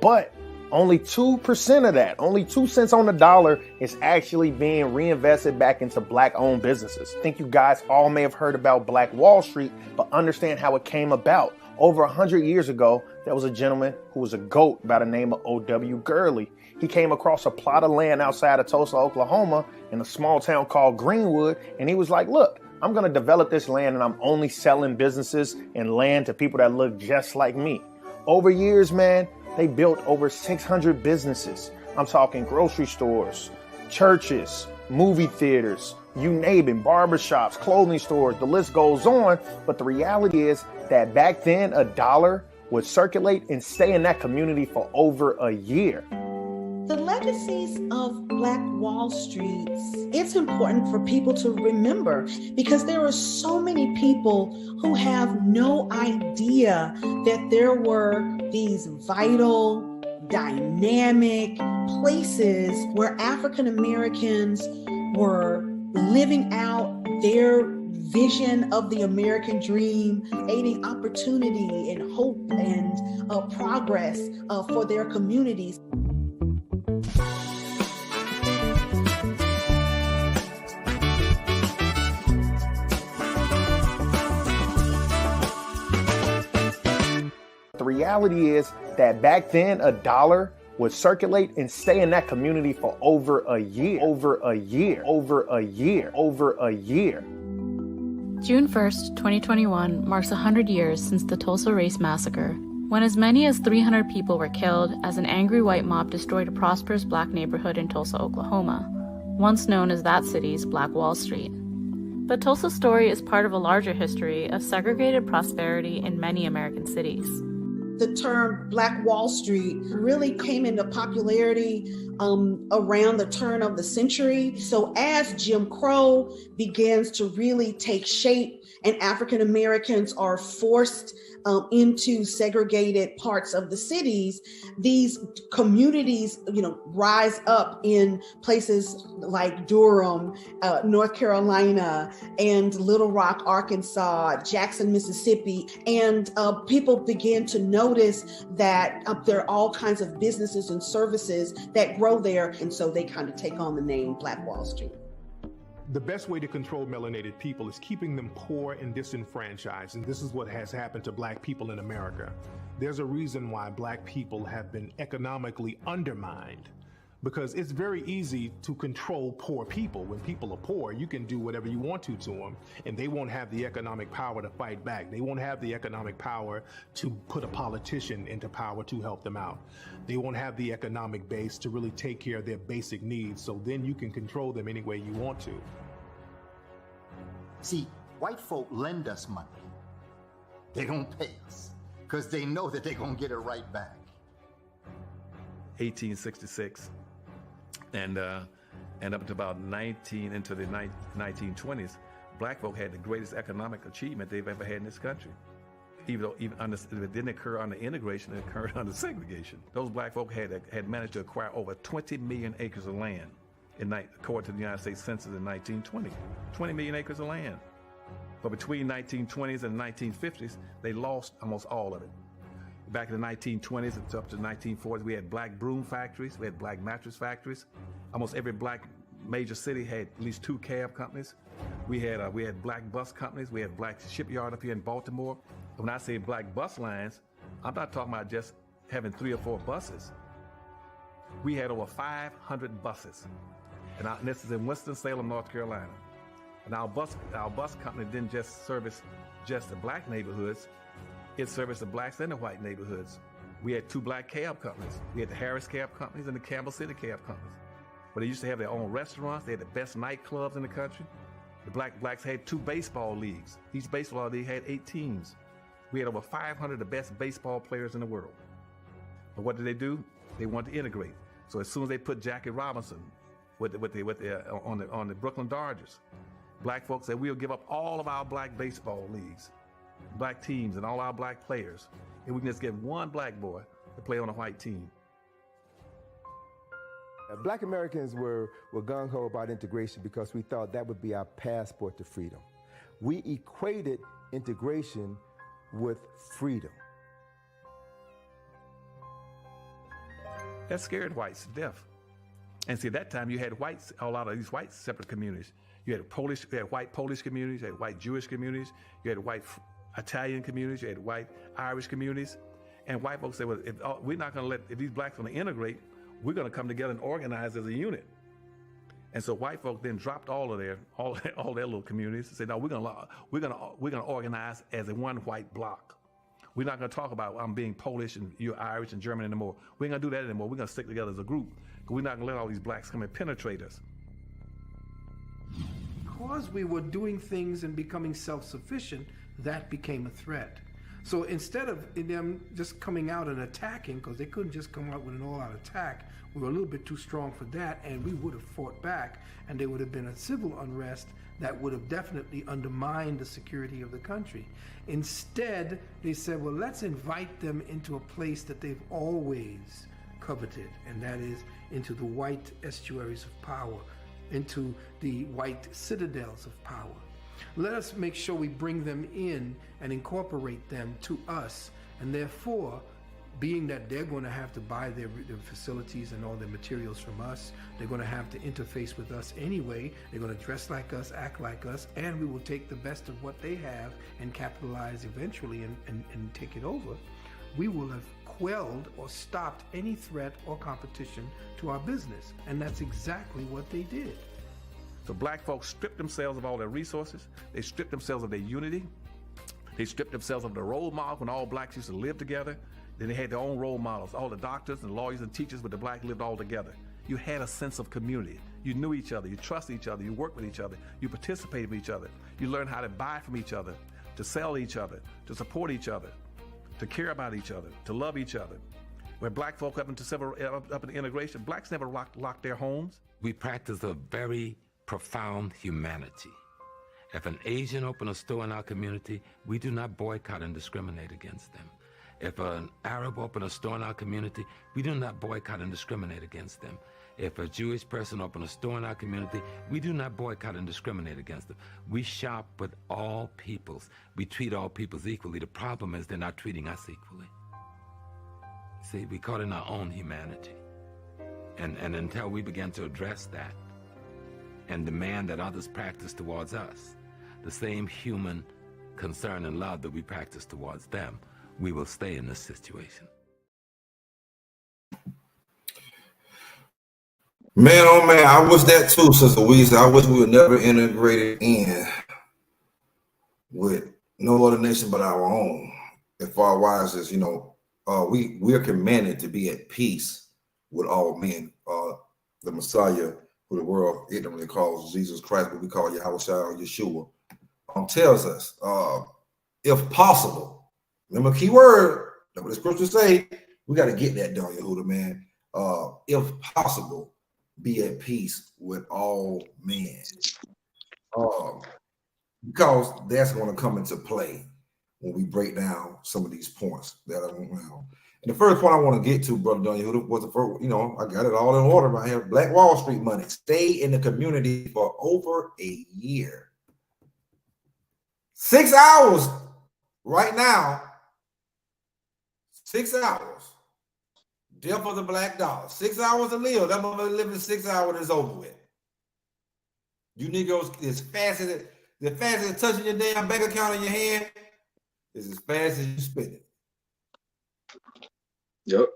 But only 2% of that, only 2 cents on the dollar is actually being reinvested back into black-owned businesses. I think you guys all may have heard about Black Wall Street, but understand how it came about. Over 100 years ago, there was a gentleman who was a GOAT by the name of O.W. Gurley. He came across a plot of land outside of Tulsa, Oklahoma, in a small town called Greenwood, and he was like, look, I'm going to develop this land and I'm only selling businesses and land to people that look just like me. Over years, man, they built over 600 businesses. I'm talking grocery stores, churches, movie theaters, you name it, barbershops, clothing stores, the list goes on. But the reality is that back then, a dollar would circulate and stay in that community for over a year. The legacies of Black Wall Street, it's important for people to remember because there are so many people who have no idea that there were these vital, dynamic places where African Americans were living out their vision of the American dream, creating opportunity and hope and progress for their communities. The reality is that back then, a dollar would circulate and stay in that community for over a year. June 1st, 2021 marks 100 years since the Tulsa Race Massacre, when as many as 300 people were killed as an angry white mob destroyed a prosperous black neighborhood in Tulsa, Oklahoma, once known as that city's Black Wall Street. But Tulsa's story is part of a larger history of segregated prosperity in many American cities. The term Black Wall Street really came into popularity around the turn of the century. So as Jim Crow begins to really take shape and African Americans are forced into segregated parts of the cities, these communities, rise up in places like Durham, North Carolina, and Little Rock, Arkansas, Jackson, Mississippi, and people begin to notice that there are all kinds of businesses and services that grow there, and so they kind of take on the name Black Wall Street. The best way to control melanated people is keeping them poor and disenfranchised, and this is what has happened to black people in America. There's a reason why black people have been economically undermined, because it's very easy to control poor people. When people are poor, you can do whatever you want to them, and they won't have the economic power to fight back. They won't have the economic power to put a politician into power to help them out. They won't have the economic base to really take care of their basic needs, so then you can control them any way you want to. See, white folk lend us money. They don't pay us because they know that they're going to get it right back. 1866 and up to about into the 1920s, black folk had the greatest economic achievement they've ever had in this country. it didn't occur under integration, it occurred under segregation. Those black folk had managed to acquire over 20 million acres of land, according to the United States Census in 1920. 20 million acres of land. But between 1920s and 1950s, they lost almost all of it. Back in the 1920s up to the 1940s, we had black broom factories, we had black mattress factories. Almost every black major city had at least 2 cab companies. We had black bus companies. We had black shipyard up here in Baltimore. When I say black bus lines, I'm not talking about just having 3 or 4 buses. We had over 500 buses. And this is in Winston-Salem, North Carolina. And our bus company didn't just service just the black neighborhoods, it serviced the blacks and the white neighborhoods. We had 2 black cab companies. We had the Harris Cab Companies and the Campbell City Cab Companies. But they used to have their own restaurants. They had the best nightclubs in the country. The blacks had 2 baseball leagues. Each baseball league had 8 teams. We had over 500 of the best baseball players in the world. But what did they do? They wanted to integrate. So as soon as they put Jackie Robinson on the Brooklyn Dodgers, black folks said, we'll give up all of our black baseball leagues, black teams, and all our black players, and we can just get one black boy to play on a white team. Black Americans were gung-ho about integration because we thought that would be our passport to freedom. We equated integration with freedom. That scared whites to death. And see, at that time you had whites, a lot of these white separate communities. You had white Polish communities, you had white Jewish communities, you had white Italian communities, you had white Irish communities. And white folks said, well, we're not gonna if these blacks gonna integrate, we're gonna come together and organize as a unit. And so white folk then dropped all their little communities and said, no, we're gonna organize as a one white block. We're not gonna talk about I'm being Polish and you're Irish and German anymore. We ain't gonna do that anymore. We're gonna stick together as a group. We're not gonna let all these blacks come and penetrate us. Because we were doing things and becoming self-sufficient, that became a threat. So instead of them just coming out and attacking, because they couldn't just come out with an all-out attack, we were a little bit too strong for that, and we would have fought back, and there would have been a civil unrest that would have definitely undermined the security of the country. Instead, they said, well, let's invite them into a place that they've always coveted, and that is into the white estuaries of power, into the white citadels of power. Let us make sure we bring them in and incorporate them to us, and therefore, being that they're going to have to buy their facilities and all their materials from us, they're going to have to interface with us anyway, they're going to dress like us, act like us, and we will take the best of what they have and capitalize eventually and take it over. We will have quelled or stopped any threat or competition to our business, and that's exactly what they did. So black folks stripped themselves of all their resources, they stripped themselves of their unity, they stripped themselves of the role model when all blacks used to live together. Then they had their own role models. All the doctors and lawyers and teachers with the black lived all together. You had a sense of community. You knew each other, you trusted each other, you worked with each other, you participated with each other. You learned how to buy from each other, to sell each other, to support each other, to care about each other, to love each other. Where black folk up into integration, blacks never locked their homes. We practice a very profound humanity. If an Asian opens a store in our community, we do not boycott and discriminate against them. If an Arab opens a store in our community, we do not boycott and discriminate against them. If a Jewish person opens a store in our community, we do not boycott and discriminate against them. We shop with all peoples. We treat all peoples equally. The problem is they're not treating us equally. See, we caught in our own humanity. And until we begin to address that and demand that others practice towards us the same human concern and love that we practice towards them, we will stay in this situation. Man, oh man, I wish that too, Sister Weezy. I wish we were never integrated in with no other nation but our own. As far as is, we are commanded to be at peace with all men. The Messiah, who the world ignorantly calls Jesus Christ, but we call Yahushua or Yeshua, tells us, if possible. Remember, key word, that's what the scriptures say. We got to get that done, Yehuda, man. If possible, be at peace with all men. Because that's going to come into play. when we break down some of these points that are around. And the first point I want to get to, Brother Daniel, was the first, I got it all in order right here. Black Wall Street money stayed in the community for over a year. 6 hours right now. 6 hours. Death of the black dollar. 6 hours to live. That mother living 6 hours is over with. You Negroes, as fast as touching your damn bank account in your hand, is as fast as you spend it. Yep.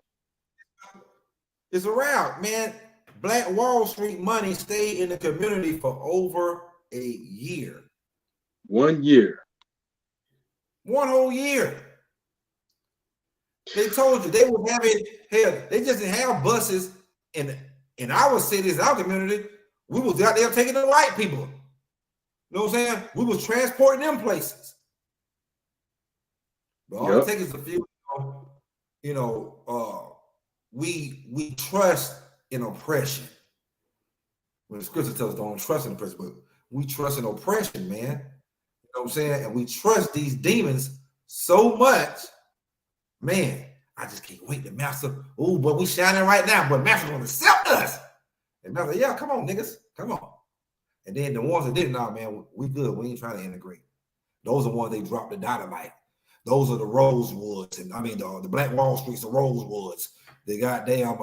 It's around, man. Black Wall Street money stayed in the community for over a year. 1 year. 1 whole year. They told you they were having, hell, they just didn't have buses in our cities, our community. We was out there taking the white people. You know what I'm saying? We was transporting them places. But all it takes is a few, we trust in oppression. When the scripture tells us don't trust in oppression, but we trust in oppression, man. You know what I'm saying? And we trust these demons so much, man. I just can't wait to master. Oh, but we shining right now, but master's gonna accept us. And master, yeah, come on, niggas, come on. And then the ones that didn't, nah, man, we good. We ain't trying to integrate. Those are the ones they dropped the dynamite. Those are the Rosewoods, and I mean the Black Wall Streets, the Rosewoods. They got damn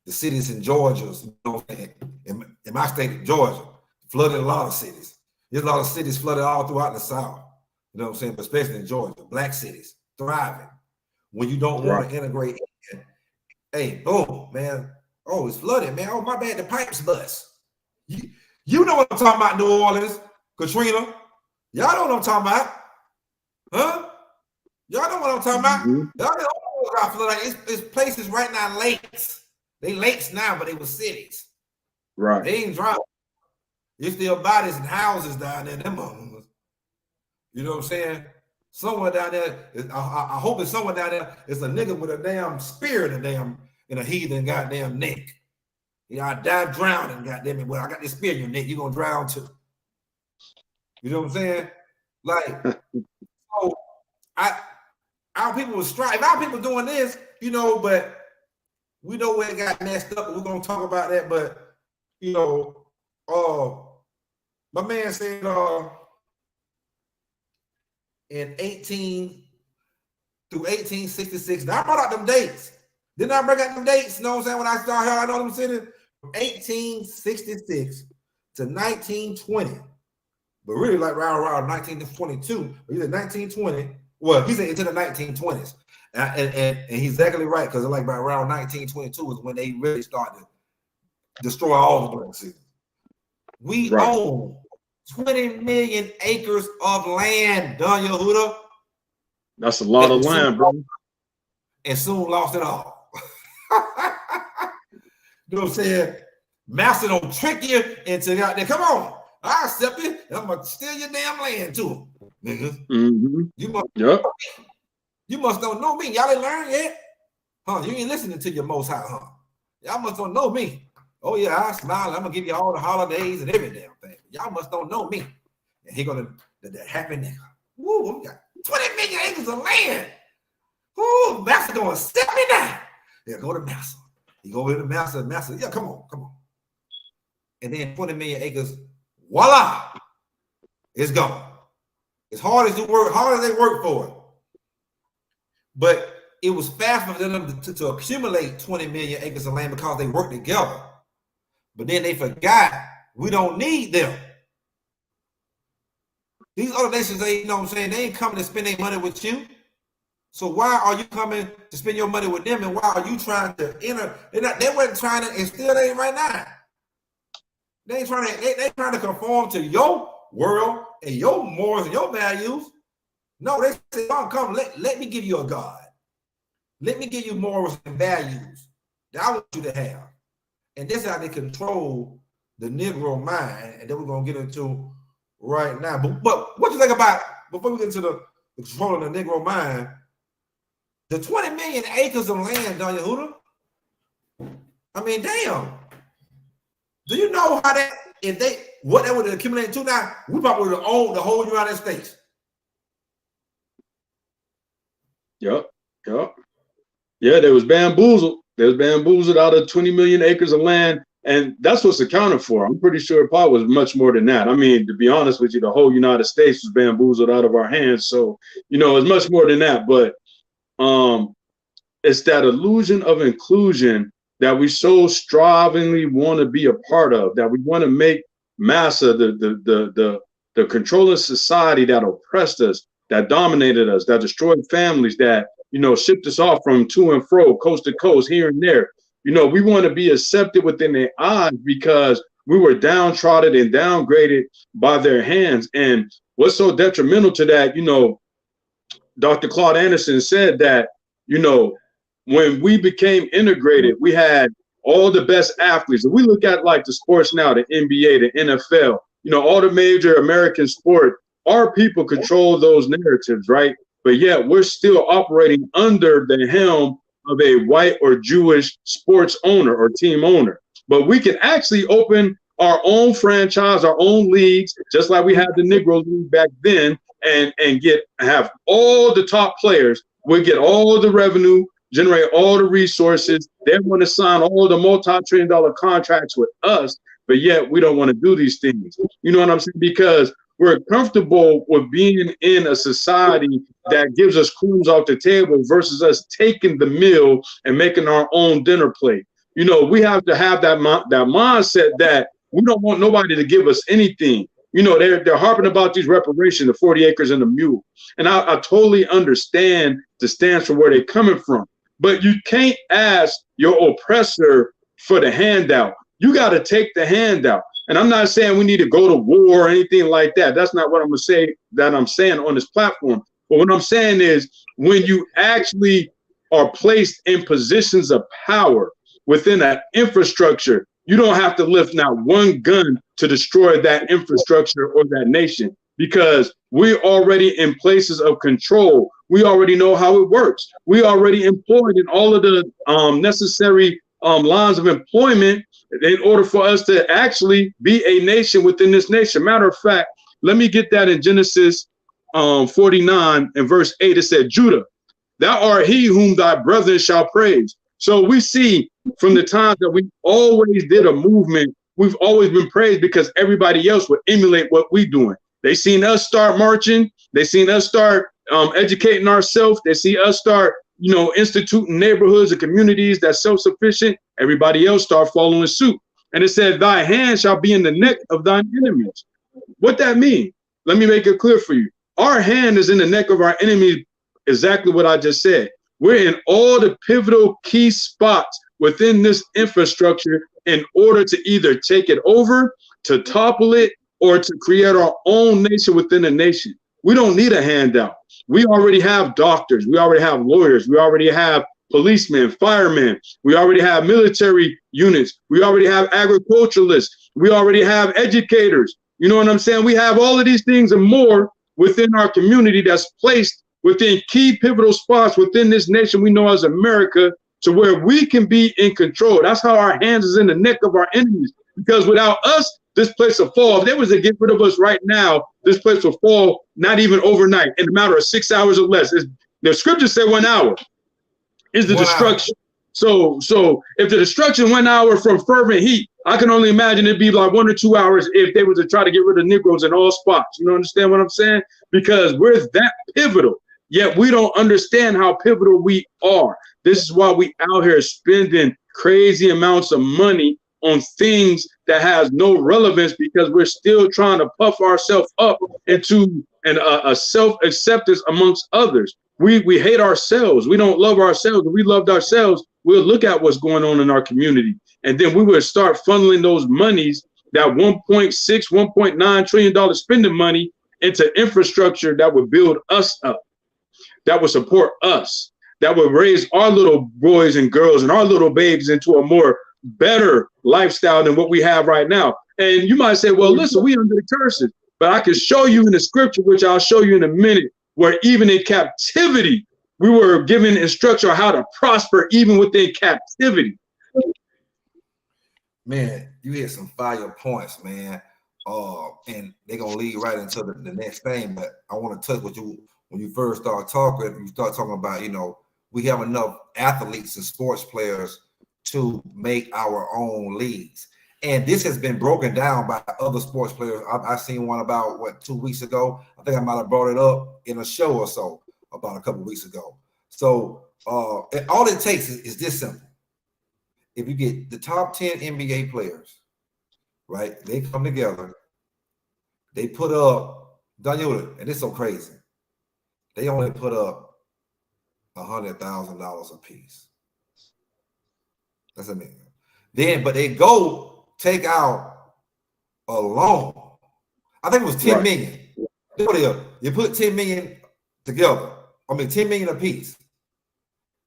the cities in Georgia, you know what I'm saying? In my state of Georgia, flooded a lot of cities. There's a lot of cities flooded all throughout the South. You know what I'm saying? But especially in Georgia, black cities thriving. When you don't want to integrate in, hey, boom, man. Oh, it's flooded, man. Oh, my bad, the pipes bust. You know what I'm talking about, New Orleans, Katrina. Y'all know what I'm talking about. Huh? Y'all know what I'm talking about. Y'all know got flooded. It's places right now, lakes. They lakes now, but they were cities. Right. They ain't dry. There's still bodies and houses down there. Them ones. You know what I'm saying? Somewhere down there, I hope it's somewhere down there. It's a nigga with a damn spear in a heathen goddamn neck. Yeah, I died drowning, goddamn it. Well, I got this spear in your neck. You're gonna drown too. You know what I'm saying? Like, so our people was striving. Our people doing this, but we know where it got messed up, and we're gonna talk about that. But my man said in 1866. Now I brought out them dates. Didn't I bring out them dates? You know what I'm saying? When I started here, I know them cities. 1866 to 1920. But really like around 1922. But he said 1920. Well, he said into the 1920s. And he's exactly right, because like by around 1922 is when they really started to destroy all the black cities. We own 20 million acres of land, Don Yehuda. That's a lot of land, bro. And soon lost it all. You know what I'm saying? Master don't trick you into out there. Come on, I accept it. I'm gonna steal your damn land too, niggas. You must don't know me. Y'all ain't learned yet, huh? You ain't listening to your Most High, huh? Y'all must don't know me. Oh yeah, I smile. I'm gonna give you all the holidays and every damn thing. Y'all must don't know me. And he gonna that happy nigga. Woo, we got 20 million acres of land. Ooh, Master gonna step me down. Yeah, go to Master. You go over to Master. Master, yeah, come on. And then 20 million acres, voila, it's gone. As hard as they work for it. But it was fast for them to accumulate 20 million acres of land because they worked together. But then they forgot we don't need them. These other nations, they, you know what I'm saying, they ain't coming to spend their money with you. So why are you coming to spend your money with them, and why are you trying to enter? They weren't trying to, and still they ain't right now. They ain't trying to, they trying to conform to your world and your morals and your values. No, they say, come, let me give you a God. Let me give you morals and values that I want you to have. And this is how they control the Negro mind, and then we're gonna get into right now. But what you think about, before we get into the control of the Negro mind, the 20 million acres of land, Don Yehuda? I mean, damn. Do you know how that, if they, what they would accumulate to now, we probably would have owned the whole United States. Yep. Yeah, they was bamboozled. They was bamboozled out of 20 million acres of land. And that's what's accounted for. I'm pretty sure it probably was much more than that. I mean, to be honest with you, the whole United States was bamboozled out of our hands. So, it's much more than that. But it's that illusion of inclusion that we so strivingly want to be a part of, that we want to make massa the controlling society that oppressed us, that dominated us, that destroyed families, that, shipped us off from to and fro, coast to coast, here and there. We want to be accepted within their eyes because we were downtrodden and downgraded by their hands. And what's so detrimental to that, Dr. Claude Anderson said that, when we became integrated, we had all the best athletes. If we look at like the sports now, the NBA, the NFL, all the major American sport, our people control those narratives, right? But yet we're still operating under the helm of a white or Jewish sports owner or team owner. But we can actually open our own franchise, our own leagues, just like we had the Negro League back then, and have all the top players. We get all the revenue, generate all the resources. They want to sign all the multi-trillion-dollar contracts with us, but yet we don't want to do these things. You know what I'm saying? Because we're comfortable with being in a society that gives us crumbs off the table versus us taking the meal and making our own dinner plate. We have to have that mindset that we don't want nobody to give us anything. They're harping about these reparations, the 40 acres and the mule. And I totally understand the stance from where they're coming from. But you can't ask your oppressor for the handout. You got to take the handout. And I'm not saying we need to go to war or anything like that. That's not what I'm going to say that I'm saying on this platform. But what I'm saying is when you actually are placed in positions of power within that infrastructure, you don't have to lift not one gun to destroy that infrastructure or that nation, because we're already in places of control. We already know how it works. We already employed in all of the necessary lines of employment in order for us to actually be a nation within this nation. Matter of fact, let me get that in Genesis 49 and verse 8. It said, Judah, thou art he whom thy brethren shall praise. So we see from the time that we always did a movement, we've always been praised because everybody else would emulate what we're doing. They seen us start marching. They seen us start educating ourselves. They see us start, instituting neighborhoods and communities that's self-sufficient. Everybody else start following suit. And it said, thy hand shall be in the neck of thine enemies. What that mean? Let me make it clear for you. Our hand is in the neck of our enemies. Exactly what I just said. We're in all the pivotal key spots within this infrastructure in order to either take it over, to topple it, or to create our own nation within a nation. We don't need a handout. We already have doctors. We already have lawyers. We already have policemen, firemen. We already have military units. We already have agriculturalists. We already have educators. You know what I'm saying? We have all of these things and more within our community that's placed within key pivotal spots within this nation we know as America, to where we can be in control. That's how our hands is in the neck of our enemies. Because without us, this place will fall. If they was to get rid of us right now, this place will fall, not even overnight, in a matter of 6 hours or less. The scriptures say 1 hour is the destruction. So if the destruction 1 hour from fervent heat, I can only imagine it'd be like 1 or 2 hours if they were to try to get rid of Negroes in all spots. You understand what I'm saying? Because we're that pivotal, yet we don't understand how pivotal we are. This is why we out here spending crazy amounts of money on things that has no relevance, because we're still trying to puff ourselves up into a self-acceptance amongst others. We hate ourselves. We don't love ourselves. If we loved ourselves, we'll look at what's going on in our community. And then we would start funneling those monies, that $1.6, $1.9 trillion spending money, into infrastructure that would build us up, that would support us, that would raise our little boys and girls and our little babies into a more better lifestyle than what we have right now. And you might say, well, listen, we under the curses, but I can show you in the scripture, which I'll show you in a minute, where even in captivity, we were given instruction on how to prosper even within captivity. Man, you hit some fire points, man. and they're gonna lead right into the next thing. But I want to touch with you when you first start talking. You start talking about, we have enough athletes and sports players to make our own leagues, and this has been broken down by other sports players. I seen one about 2 weeks ago. I think I might have brought it up in a show or so about a couple of weeks ago. So all it takes is this simple. If you get the top 10 NBA players, right? They come together, they put up, Daniel, and it's so crazy. They only put up $100,000 a piece. That's a million. But they go take out a loan. I think it was 10 million. You put 10 million together. 10 million a piece.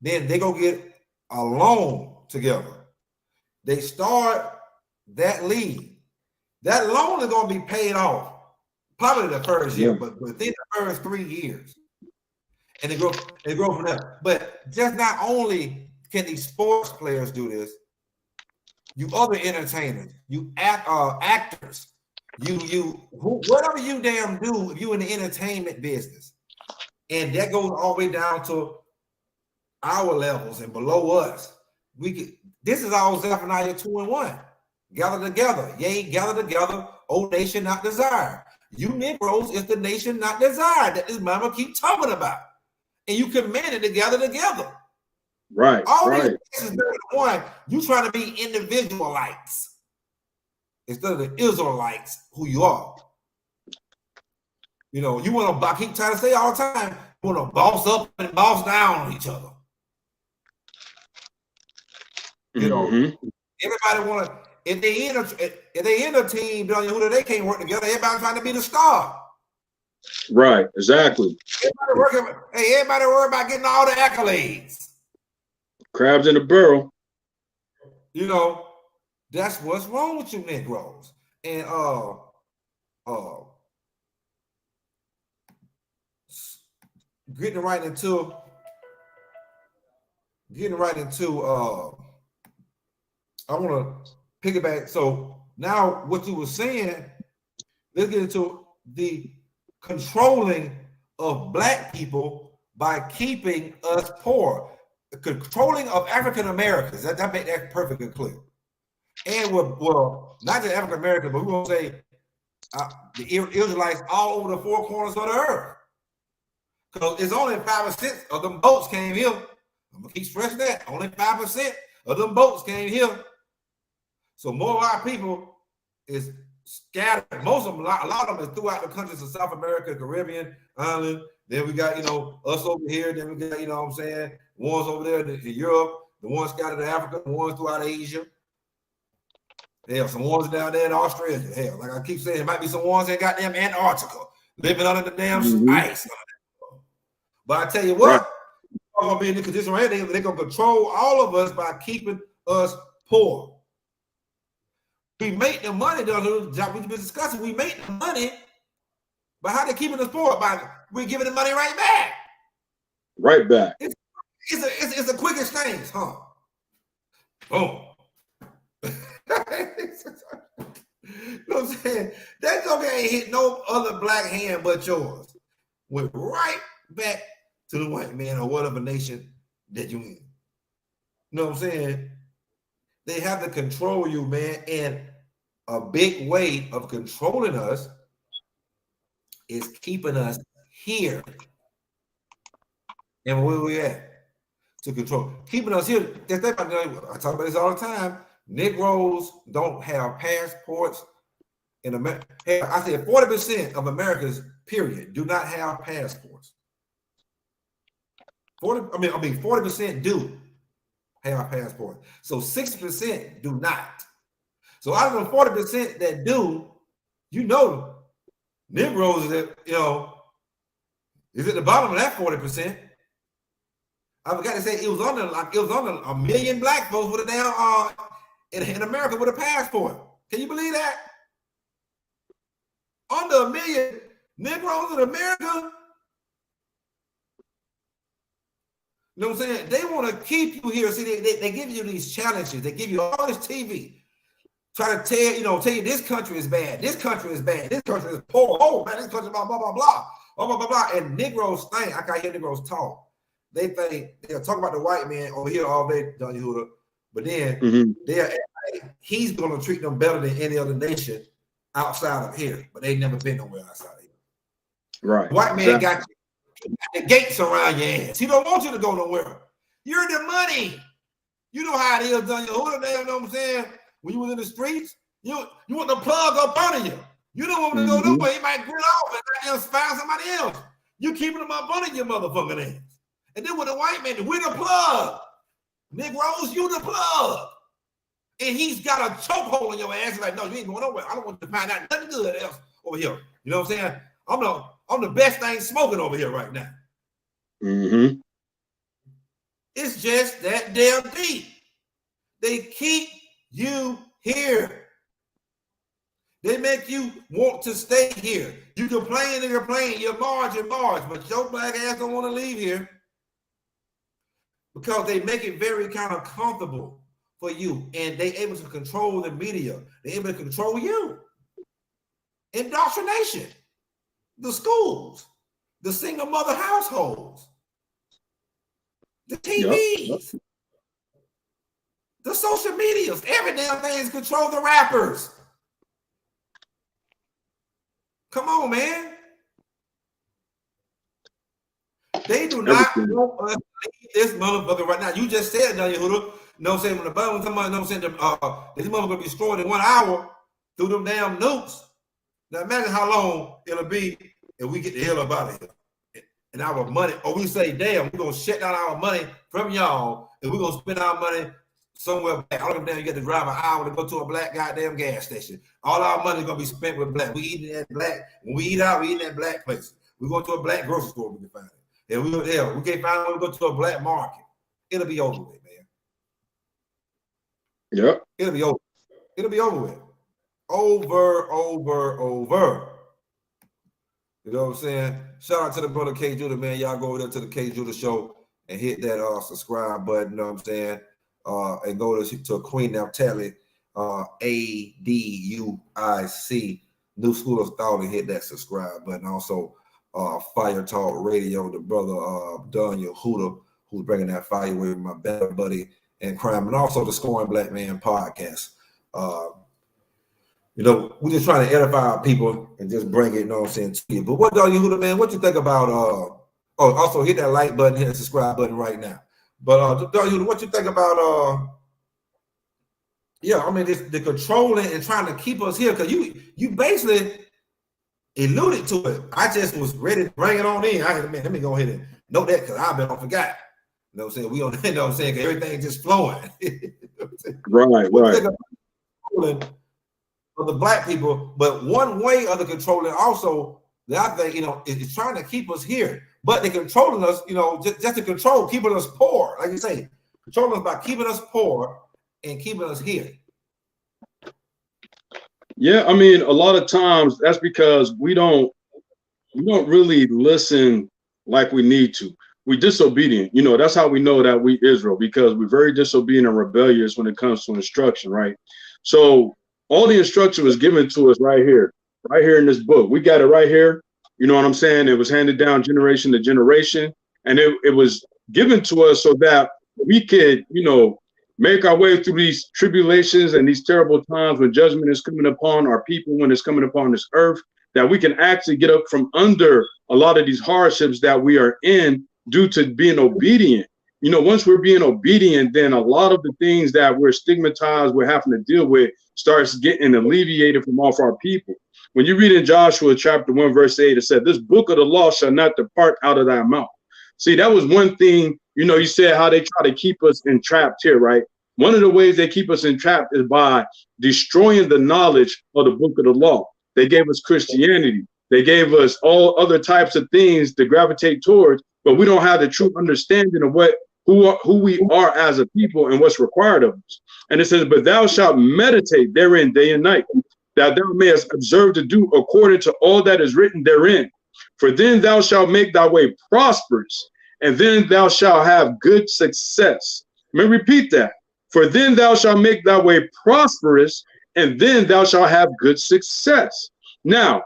Then they go get a loan together. They start that league. That loan is going to be paid off probably the first year, but within the first 3 years. And they grow from there. But just not only can these sports players do this, you other entertainers, you actors, whatever you damn do, if you in the entertainment business, and that goes all the way down to our levels and below us. This is all Zephaniah 2:1. Gather together, yea, gather together, O nation not desired. You Negroes is the nation not desired that this mama keep talking about. And you commanded to gather together. Right. All these places one, you trying to be individualites instead of the Israelites who you are. You want to, I keep trying to say all the time, you want to boss up and boss down on each other. Everybody want to, if they in a team, they can't work together. Everybody trying to be the star. Right, exactly. Everybody worry about getting all the accolades. Crabs in the barrel. That's what's wrong with you Negroes. And getting right into I want to piggyback. So now what you were saying, let's get into the controlling of Black people by keeping us poor. The controlling of African Americans. That make that perfectly clear. And well, not just African Americans, but we're gonna say the Israelites all over the four corners of the earth. Because it's only 5% of them boats came here. I'm gonna keep stressing that. Only 5% of them boats came here. So more of our people is scattered. Most of them, a lot of them is throughout the countries of South America, Caribbean, island. Then we got, us over here. Then we got, ones over there in Europe, the ones scattered in Africa, the ones throughout Asia. Hell, some ones down there in Australia. Hell, like I keep saying, there might be some ones in goddamn Antarctica, living under the damn ice. But I tell you what, we're gonna be in the condition right here. They're gonna control all of us by keeping us poor. We make the money, though. We've been discussing. We make the money, but how they keeping us poor? By we're giving the money right back. Right back. It's the quickest things, huh? Boom. You know what I'm saying? That joke ain't hit no other black hand but yours. Went right back to the white man or whatever nation that you in. You know what I'm saying? They have to control you, man. And a big way of controlling us is keeping us here. And where we at? To control. Keeping us here. I talk about this all the time. Negroes don't have passports in America. I said 40% of Americans, period, do not have passports. 40% do have a passport. So 60% do not. So out of the 40% that do, Negroes is at the bottom of that 40%. I forgot to say it was under a million black folks with a damn in America with a passport. Can you believe that? Under a million Negroes in America. You know what I'm saying? They want to keep you here. See, they give you these challenges. They give you all this TV. try to tell you this country is bad, this country is bad, this country is poor. Oh man, this country blah blah blah blah blah blah blah blah. And Negroes think, I can't hear Negroes talk. They think they'll talk about the white man over here all day, Don Yehuda, but then he's gonna treat them better than any other nation outside of here. But they never been nowhere outside of here. Right. The white man got the gates around your ass. He don't want you to go nowhere. You're the money. You know how it is, Don Yehuda. You know what I'm saying? When you was in the streets, you want the plug up under you. You don't want to go nowhere. He might grit off and find somebody else. You keeping them up under your motherfucking ass. And then with the white man, we're the plug. Negroes, you the plug. And he's got a chokehold on your ass. He's like, no, you ain't going nowhere. I don't want you to find out nothing good else over here. You know what I'm saying? I'm the best thing smoking over here right now. Mm-hmm. It's just that damn deep. They keep you here. They make you want to stay here. You complain and complain, you're march, but your black ass don't want to leave here because they make it very kind of comfortable for you, and they able to control the media. They able to control you. Indoctrination, the schools, the single mother households, the TVs, the social medias, every damn thing is control the rappers. Come on, man. They do not want us to leave this motherfucker right now. You just said, Don Yehuda, you know what I'm saying? When the Bible was talking about, you know what I'm saying, this motherfucker be destroyed in 1 hour through them damn nukes. Now imagine how long it'll be if we get the hell up out of here. And our money, or we say, damn, we're gonna shut down our money from y'all, and we're gonna spend our money somewhere back. All of them you get to drive an hour to go to a black goddamn gas station. All our money is gonna be spent with black. We eating that black. When we eat out, we eating that black place. We go to a black grocery store, we can find it. And we can't find it, we go to a black market. It'll be over with, man. Yep. It'll be over. It'll be over with. Over. You know what I'm saying? Shout out to the brother K. Judah, man. Y'all go over there to the K. Judah show and hit that subscribe button, you know what I'm saying? And go to Queen Naphtali, ADUIC, New School of Thought, and hit that subscribe button. Also, Fire Talk Radio, the brother Don Yehuda, who's bringing that fire with my better buddy in crime, and also the Scoring Black Man podcast. You know, we're just trying to edify our people and just bring it, you know what I'm saying, to you. But what, Don Yehuda, man, what you think about, also hit that like button, hit the subscribe button right now. But Don Yehuda, what you think about, the controlling and trying to keep us here? Because you basically alluded to it. I just was ready to bring it on in. Let me go ahead and note that because I've been on forgot. You know what I'm saying? We don't, you know what I'm saying? Everything just flowing. You know right. For the black people, but one way of the controlling also that I think, is trying to keep us here, but they're controlling us, just to control, keeping us poor. Like you say, controlling us by keeping us poor and keeping us here. Yeah, I mean, a lot of times that's because we don't really listen like we need to. We're disobedient. That's how we know that we Israel, because we're very disobedient and rebellious when it comes to instruction, right? So all the instruction was given to us right here in this book. We got it right here. You know what I'm saying? It was handed down generation to generation, and it was given to us so that we could, make our way through these tribulations and these terrible times when judgment is coming upon our people, when it's coming upon this earth, that we can actually get up from under a lot of these hardships that we are in due to being obedient. Once we're being obedient, then a lot of the things that we're stigmatized, we're having to deal with, starts getting alleviated from off our people. When you read in Joshua chapter 1, verse 8, it said, "This book of the law shall not depart out of thy mouth." See, that was one thing, you said how they try to keep us entrapped here, right? One of the ways they keep us entrapped is by destroying the knowledge of the book of the law. They gave us Christianity. They gave us all other types of things to gravitate towards, but we don't have the true understanding of who we are as a people and what's required of us. And it says, "But thou shalt meditate therein day and night, that thou mayest observe to do according to all that is written therein. For then thou shalt make thy way prosperous, and then thou shalt have good success." Let me repeat that. "For then thou shalt make thy way prosperous, and then thou shalt have good success. Now,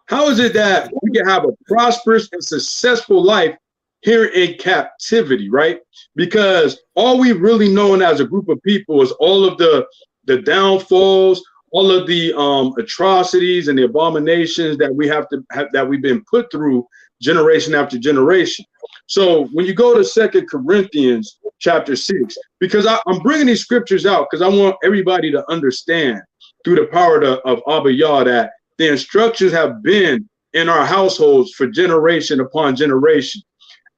how is it that we can have a prosperous and successful life here in captivity, right? Because all we really known as a group of people is all of the downfalls, all of the atrocities and the abominations that we've been put through generation after generation. So when you go to 2 Corinthians chapter 6, because I'm bringing these scriptures out because I want everybody to understand through the power of Abba Yah that the instructions have been in our households for generation upon generation.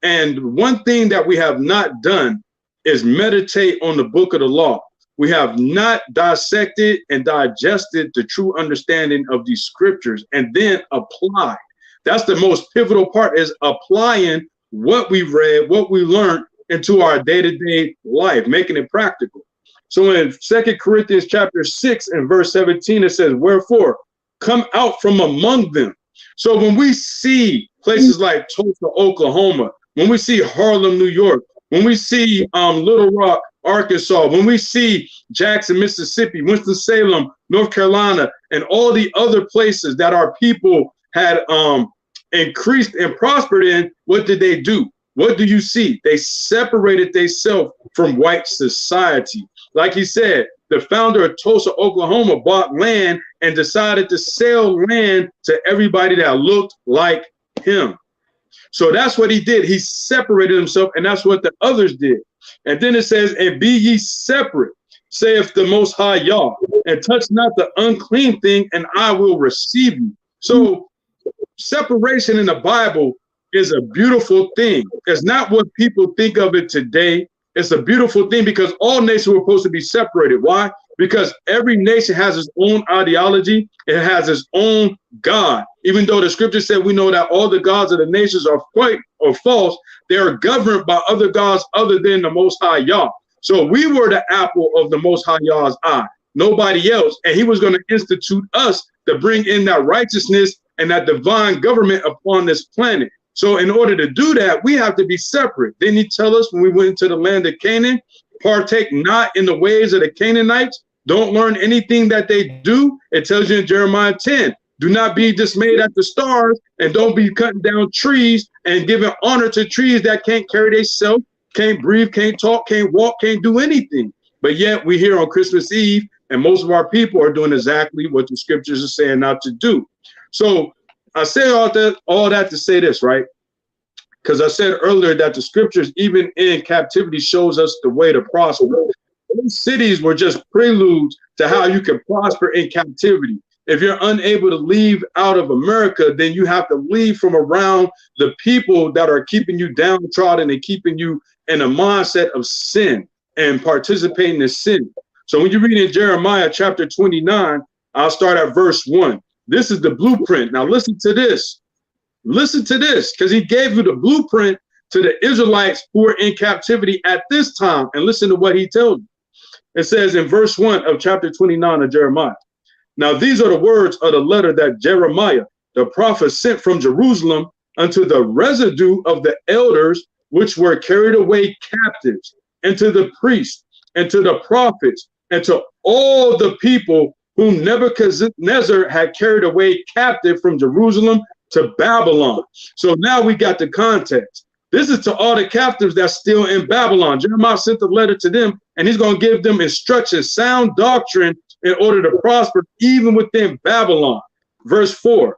And one thing that we have not done is meditate on the book of the law. We have not dissected and digested the true understanding of these scriptures and then applied. That's the most pivotal part, is applying what we've read, what we learned into our day-to-day life, making it practical. So in 2 Corinthians chapter 6 and verse 17, it says, wherefore, come out from among them. So when we see places like Tulsa, Oklahoma, when we see Harlem, New York, when we see Little Rock, Arkansas, when we see Jackson, Mississippi, Winston-Salem, North Carolina, and all the other places that our people had increased and prospered in, what did they do? What do you see? They separated themselves from white society. Like he said, the founder of Tulsa, Oklahoma bought land and decided to sell land to everybody that looked like him. So that's what he did. He separated himself, and that's what the others did. And then it says, and be ye separate, saith the Most High Yah, and touch not the unclean thing, and I will receive you. So separation in the Bible is a beautiful thing. It's not what people think of it today. It's a beautiful thing because all nations were supposed to be separated. Why? Because every nation has its own ideology. It has its own God. Even though the scripture said we know that all the gods of the nations are fake or false, they are governed by other gods other than the Most High Yah. So we were the apple of the Most High Yah's eye, nobody else. And he was going to institute us to bring in that righteousness and that divine government upon this planet. So in order to do that, we have to be separate. Didn't he tell us when we went into the land of Canaan, partake not in the ways of the Canaanites? Don't learn anything that they do. It tells you in Jeremiah 10, do not be dismayed at the stars, and don't be cutting down trees and giving honor to trees that can't carry themselves, can't breathe, can't talk, can't walk, can't do anything. But yet we're here on Christmas Eve, and most of our people are doing exactly what the scriptures are saying not to do. So I say all that to say this, right? Because I said earlier that the scriptures, even in captivity, shows us the way to prosper. Those cities were just preludes to how you can prosper in captivity. If you're unable to leave out of America, then you have to leave from around the people that are keeping you downtrodden and keeping you in a mindset of sin and participating in sin. So when you read in Jeremiah chapter 29, I'll start at verse 1. This is the blueprint. Now listen to this. Listen to this, because he gave you the blueprint to the Israelites who are in captivity at this time. And listen to what he tells you. It says in verse 1 of chapter 29 of Jeremiah. Now these are the words of the letter that Jeremiah, the prophet, sent from Jerusalem unto the residue of the elders which were carried away captives, and to the priests, and to the prophets, and to all the people whom Nebuchadnezzar had carried away captive from Jerusalem to Babylon. So now we got the context. This is to all the captives that's still in Babylon. Jeremiah sent the letter to them, and he's going to give them instructions, sound doctrine, in order to prosper even within Babylon. Verse 4,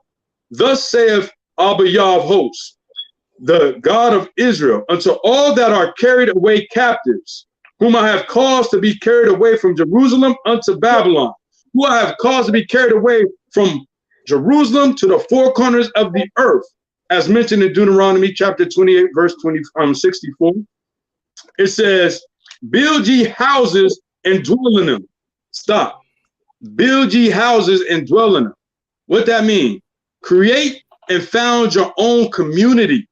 thus saith Abba Yah of hosts, the God of Israel, unto all that are carried away captives, whom I have caused to be carried away from Jerusalem unto Babylon, who I have caused to be carried away from Jerusalem to the four corners of the earth, as mentioned in Deuteronomy chapter 28, verse 64. It says, build ye houses and dwell in them. Stop. Build ye houses and dwell in them. What that mean? Create and found your own community.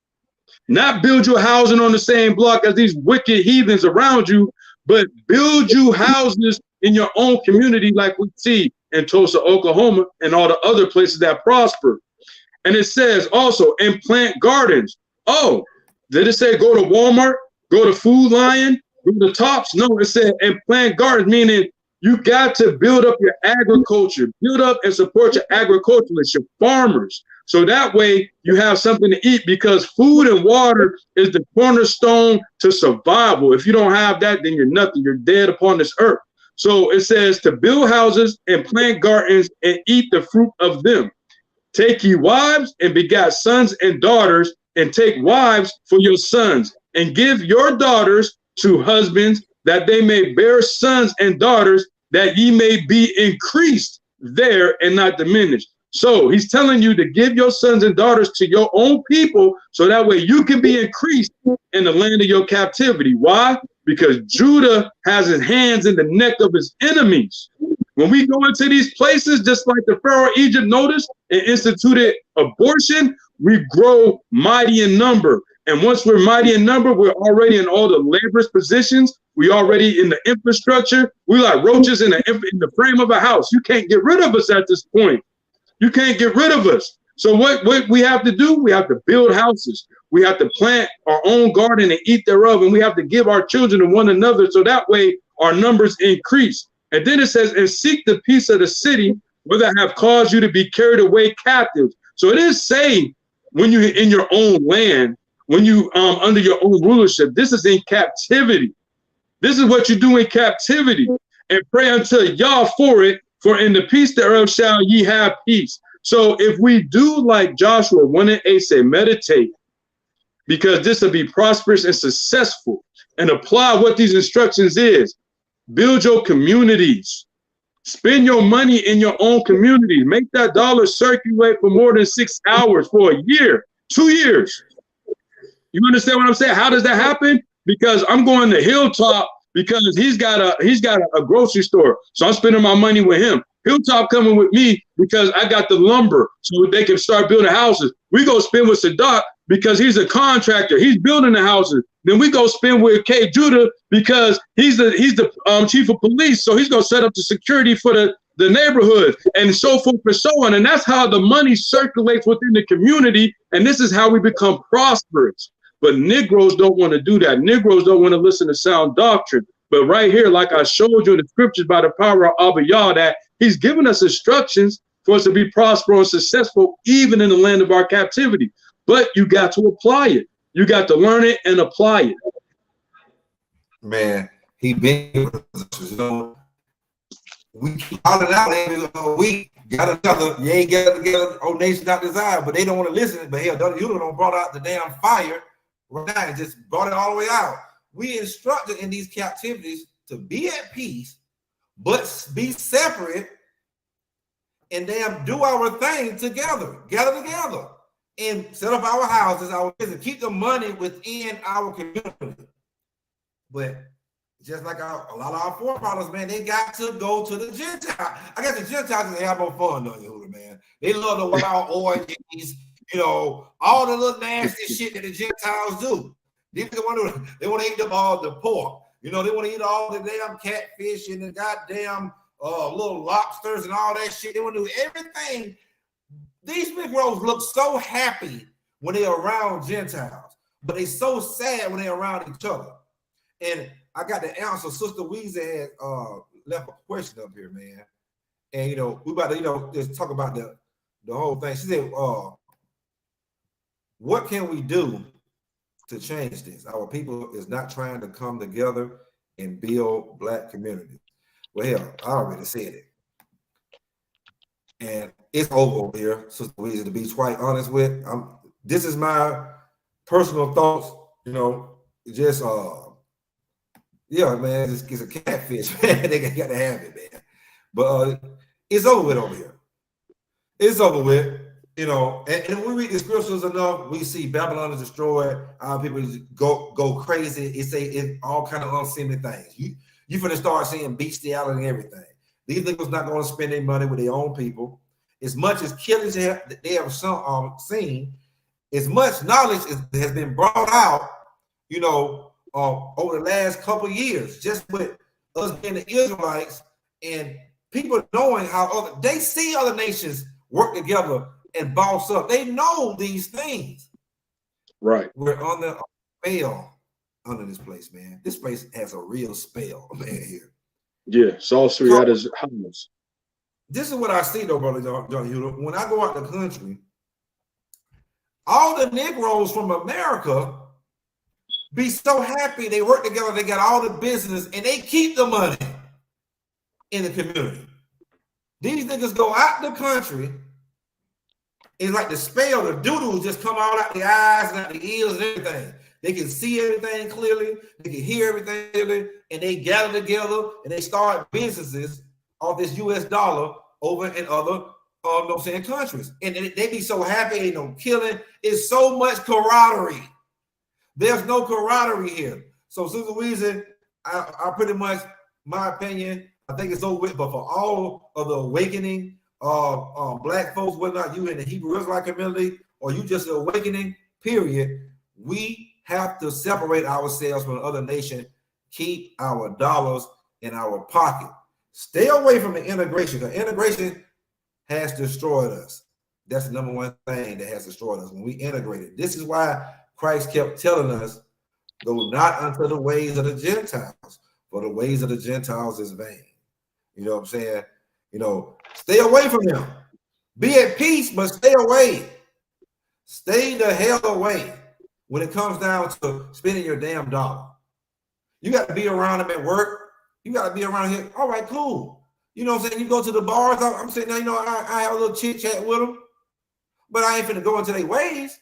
Not build your housing on the same block as these wicked heathens around you, but build you houses in your own community like we see in Tulsa, Oklahoma, and all the other places that prosper. And it says also, and plant gardens. Oh, did it say go to Walmart, go to Food Lion, go to Tops? No, it said and plant gardens, meaning You got to build up your agriculture, build up and support your agriculturalists, your farmers. So that way you have something to eat, because food and water is the cornerstone to survival. If you don't have that, then you're nothing. You're dead upon this earth. So it says to build houses and plant gardens and eat the fruit of them. Take ye wives and begat sons and daughters, and take wives for your sons, and give your daughters to husbands, that they may bear sons and daughters, that ye may be increased there and not diminished. So he's telling you to give your sons and daughters to your own people, so that way you can be increased in the land of your captivity. Why? Because Judah has his hands in the neck of his enemies. When we go into these places, just like the Pharaoh of Egypt noticed and instituted abortion, we grow mighty in number. And once we're mighty in number, we're already in all the laborious positions. We already in the infrastructure. We like roaches in the frame of a house. You can't get rid of us at this point. You can't get rid of us. So what we have to do, we have to build houses. We have to plant our own garden and eat thereof. And we have to give our children to one another, so that way our numbers increase. And then it says, and seek the peace of the city, where they have caused you to be carried away captive. So it is saying, when you're in your own land, when you under your own rulership, this is in captivity. This is what you do in captivity. And pray unto Yah for it, for in the peace thereof shall ye have peace. So if we do like Joshua 1:8 say, meditate, because this will be prosperous and successful, and apply what these instructions is. Build your communities. Spend your money in your own community. Make that dollar circulate for more than 6 hours for a year, 2 years. You understand what I'm saying? How does that happen? Because I'm going to Hilltop, because he's got a grocery store. So I'm spending my money with him. Hilltop coming with me because I got the lumber, so they can start building houses. We go spend with Sadat because he's a contractor. He's building the houses. Then we go spend with K. Judah because he's the chief of police. So he's going to set up the security for the neighborhood, and so forth and so on. And that's how the money circulates within the community. And this is how we become prosperous. But Negroes don't want to do that. Negroes don't want to listen to sound doctrine. But right here, like I showed you in the scriptures by the power of Abba Yah, that he's given us instructions for us to be prosperous and successful, even in the land of our captivity. But you got to apply it. You got to learn it and apply it. Man, he been, you know, we got it out every week. Got another, you ain't got together, oh nation not desire, but they don't want to listen. But hell, you don't brought out the damn fire right now and just brought it all the way out. We instructed in these captivities to be at peace, but be separate and damn do our thing together, gather together and set up our houses, our business, keep the money within our community. But just like a lot of our forefathers, man, they got to go to the Gentiles. I guess the Gentiles have more fun, don't you, man? They love the wild orgies, you know, all the little nasty shit that the Gentiles do. They want to eat all the pork. You know, they want to eat all the damn catfish and the goddamn little lobsters and all that shit. They want to do everything. These Negroes look so happy when they're around Gentiles, but they so sad when they're around each other. And I got the answer. Sister Weezy had left a question up here, man. And, you know, we about to, you know, just talk about the whole thing. She said, what can we do to change this? Our people is not trying to come together and build Black communities. Well, hell, I already said it. And it's over here, Sister Weezy, to be quite honest with. This is my personal thoughts, you know, just yeah, man, it's a catfish, man. They gotta have it, man. But it's over with over here. It's over with, you know. And if we read the scriptures enough, we see Babylon is destroyed. Our people go crazy. It's all kind of unseemly things. You finna start seeing bestiality and everything. These niggas not going to spend their money with their own people. As much as killings they have seen, as much knowledge has been brought out, you know, over the last couple of years, just with us being the Israelites and people knowing how they see other nations work together and boss up. They know these things. Right. We're on the spell under this place, man. This place has a real spell, man, here. Yeah, sorcery at its highest. This is what I see though, brother John Hewlett. When I go out the country, all the Negroes from America be so happy they work together, they got all the business, and they keep the money in the community. These niggas go out the country, it's like the spell, the doo-doo just come all out the eyes and out the ears and everything. They can see everything clearly, they can hear everything clearly, and they gather together and they start businesses off this US dollar over in other countries. And they be so happy, ain't no killing. It's so much camaraderie. There's no camaraderie here. So Sister Louisa, I pretty much, my opinion, I think it's over with. But for all of the awakening black folks, whether or not you in the Hebrew Israelite community or you just awakening, period, we have to separate ourselves from other nation, keep our dollars in our pocket. Stay away from the integration, because integration has destroyed us. That's the number one thing that has destroyed us when we integrated. This is why Christ kept telling us, go not unto the ways of the Gentiles, for the ways of the Gentiles is vain. You know what I'm saying? You know, stay away from them. Be at peace, but stay away. Stay the hell away when it comes down to spending your damn dollar. You got to be around them at work. You got to be around here. All right, cool. You know what I'm saying? You go to the bars. I'm saying, now, you know, I have a little chit chat with them, but I ain't finna go into their ways.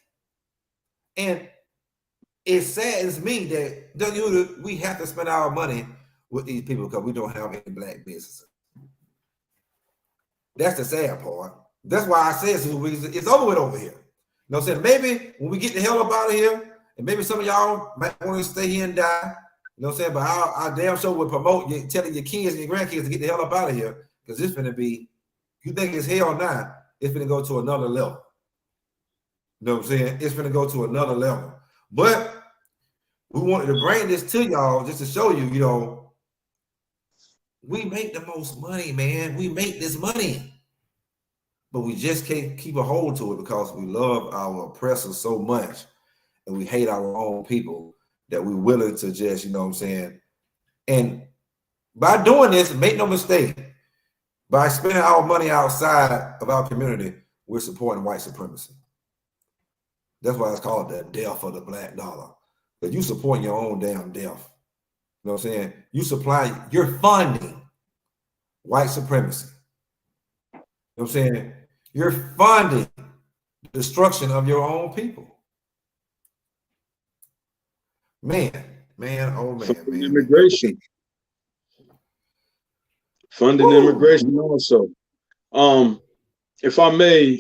And it saddens me that we have to spend our money with these people because we don't have any black businesses. That's the sad part. That's why I said it's over with over here. You know what I'm saying? Maybe when we get the hell up out of here, and maybe some of y'all might want to stay here and die. You know what I'm saying? But I damn sure would promote you, telling your kids and your grandkids to get the hell up out of here, because it's going to be, you think it's hell now, it's going to go to another level. You know what I'm saying? It's going to go to another level. But we wanted to bring this to y'all just to show you, you know, we make the most money, man. We make this money. But we just can't keep a hold to it because we love our oppressors so much and we hate our own people that we're willing to just, you know what I'm saying? And by doing this, make no mistake, by spending our money outside of our community, we're supporting white supremacy. That's why it's called the death of the black dollar. Because you supporting your own damn death. You know what I'm saying? You're funding white supremacy. You know what I'm saying? You're funding the destruction of your own people. Man, oh man. Immigration. Funding immigration also. If I may,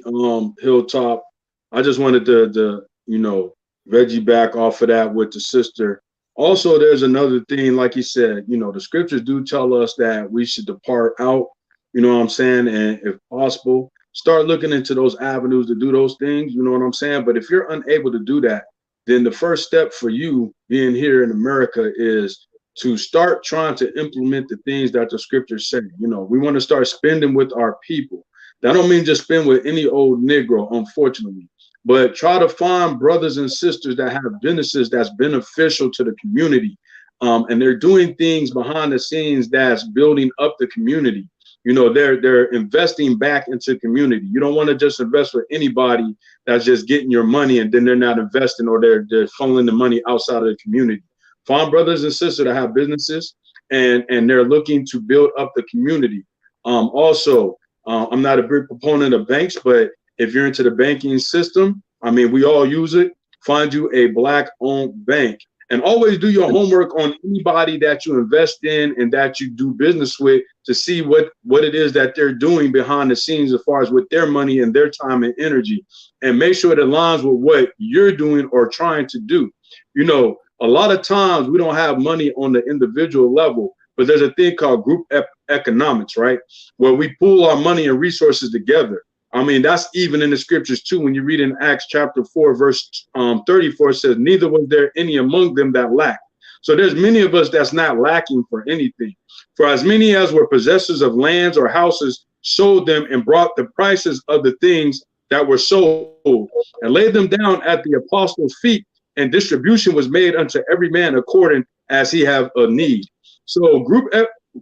Hilltop, I just wanted to you know, Reggie back off of that with the sister. Also, there's another thing, like he said, you know, the scriptures do tell us that we should depart out, you know what I'm saying? And if possible, start looking into those avenues to do those things, you know what I'm saying? But if you're unable to do that, then the first step for you being here in America is to start trying to implement the things that the scriptures say. You know, we want to start spending with our people. That don't mean just spend with any old Negro, unfortunately, but try to find brothers and sisters that have businesses that's beneficial to the community. And they're doing things behind the scenes that's building up the community. You know, they're investing back into community. You don't want to just invest with anybody that's just getting your money and then they're not investing, or they're funneling the money outside of the community. Find brothers and sisters that have businesses and they're looking to build up the community. Also, I'm not a big proponent of banks, but if you're into the banking system, I mean, we all use it. Find you a black-owned bank. And always do your homework on anybody that you invest in and that you do business with to see what it is that they're doing behind the scenes as far as with their money and their time and energy, and make sure it aligns with what you're doing or trying to do. You know, a lot of times we don't have money on the individual level, but there's a thing called group economics, right? Where we pool our money and resources together. I mean, that's even in the scriptures too. When you read in Acts chapter 4, verse 34, it says, neither was there any among them that lacked. So there's many of us that's not lacking for anything. For as many as were possessors of lands or houses sold them and brought the prices of the things that were sold and laid them down at the apostles' feet, and distribution was made unto every man according as he have a need. So group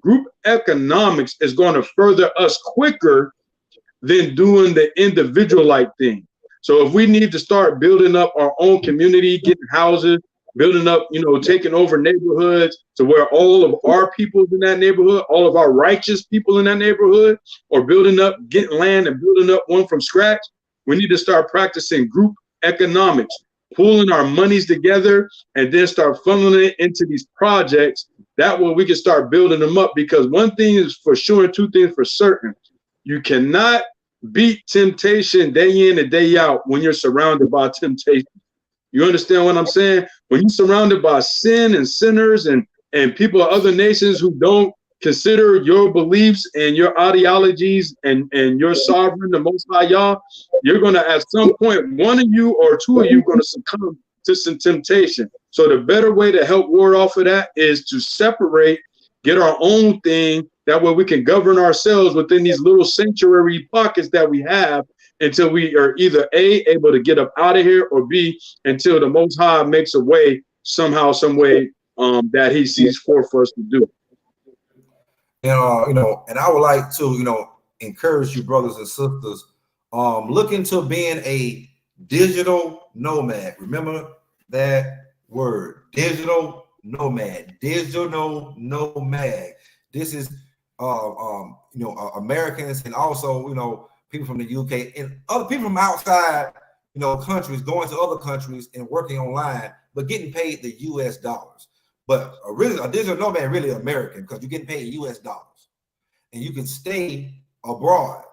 group economics is going to further us quicker than doing the individual like thing. So if we need to start building up our own community, getting houses, building up, you know, taking over neighborhoods to where all of our people in that neighborhood, all of our righteous people in that neighborhood, or building up, getting land and building up one from scratch, we need to start practicing group economics, pooling our monies together and then start funneling it into these projects. That way we can start building them up, because one thing is for sure and two things for certain. You cannot beat temptation day in and day out when you're surrounded by temptation. You understand what I'm saying? When you're surrounded by sin and sinners and people of other nations who don't consider your beliefs and your ideologies and your sovereign, the Most High Yah, you're going to, at some point, one of you or two of you are going to succumb to some temptation. So the better way to help ward off of that is to separate, get our own thing. That way we can govern ourselves within these little sanctuary pockets that we have until we are either A, able to get up out of here, or B, until the Most High makes a way somehow, some way that he sees for us to do. And you know, and I would like to, you know, encourage you, brothers and sisters, look into being a digital nomad. Remember that word, digital nomad, digital nomad. This is you know, Americans, and also, you know, people from the UK and other people from outside, you know, countries, going to other countries and working online, but getting paid the US dollars. But a digital nomad really American, because you're getting paid US dollars and you can stay abroad.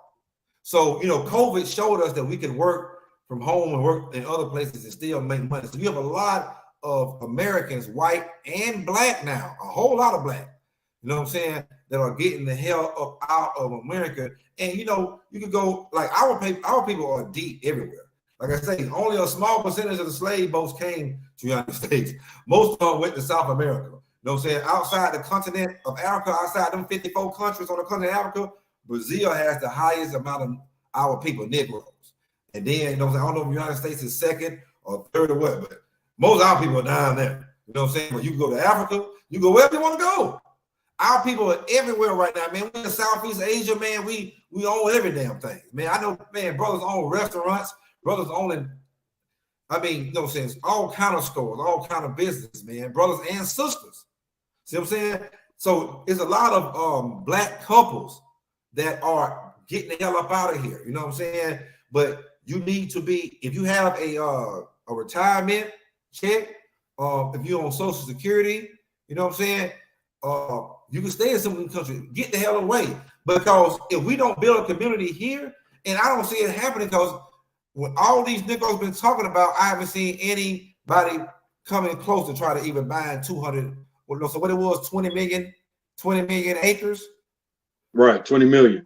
So, you know, COVID showed us that we can work from home and work in other places and still make money. So you have a lot of Americans, white and black now, a whole lot of black, you know what I'm saying, that are getting the hell up out of America. And, you know, you could go, like, our people are deep everywhere. Like I say, only a small percentage of the slave boats came to the United States. Most of them went to South America. You know what I'm saying? Outside the continent of Africa, outside them 54 countries on the continent of Africa, Brazil has the highest amount of our people, Negroes. And then, you know what I'm saying, I don't know if the United States is second or third or what, but most of our people are down there. You know what I'm saying? But you can go to Africa, you go wherever you want to go. Our people are everywhere right now, man. We in Southeast Asia, man. We own every damn thing, man. I know, man, brothers own restaurants, brothers owning, I mean, you know what I'm saying, all kind of stores, all kind of business, man, brothers and sisters. See what I'm saying? So it's a lot of black couples that are getting the hell up out of here. You know what I'm saying? But you need to be, if you have a retirement check, if you're on Social Security, you know what I'm saying? You can stay in some of the countries, get the hell away. Because if we don't build a community here, and I don't see it happening, because when all these niggas been talking about, I haven't seen anybody coming close to try to even buy 200. So what it was, 20 million acres? Right, 20 million.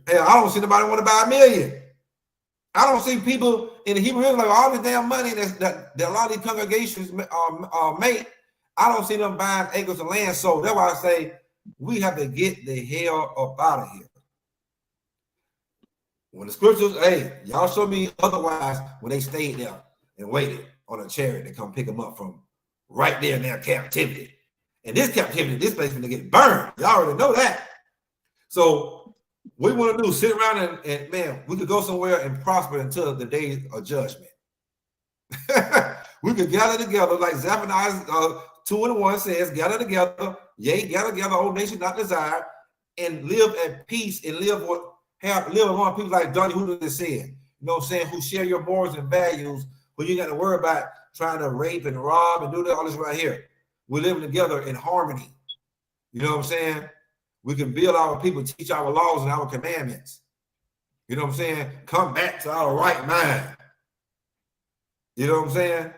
Hell, I don't see nobody want to buy 1 million. I don't see people in the Hebrew Israel, like all this damn money that a lot of these congregations make. I don't see them buying acres of land. So that's why I say we have to get the hell up out of here. When the scriptures, hey, y'all show me otherwise when they stayed there and waited on a chariot to come pick them up from right there in their captivity. And this captivity, this place is going to get burned. Y'all already know that. So what we want to do is sit around and man, we could go somewhere and prosper until the day of judgment. We could gather together, like Zephaniah 2:1 says, gather together, yea, gather together, old nation not desired, and live at peace and live among people like Donnie Hooter said, you know what I'm saying, who share your morals and values, who you got to worry about trying to rape and rob and do all this right here. We're living together in harmony. You know what I'm saying? We can build our people, teach our laws and our commandments. You know what I'm saying? Come back to our right mind. You know what I'm saying?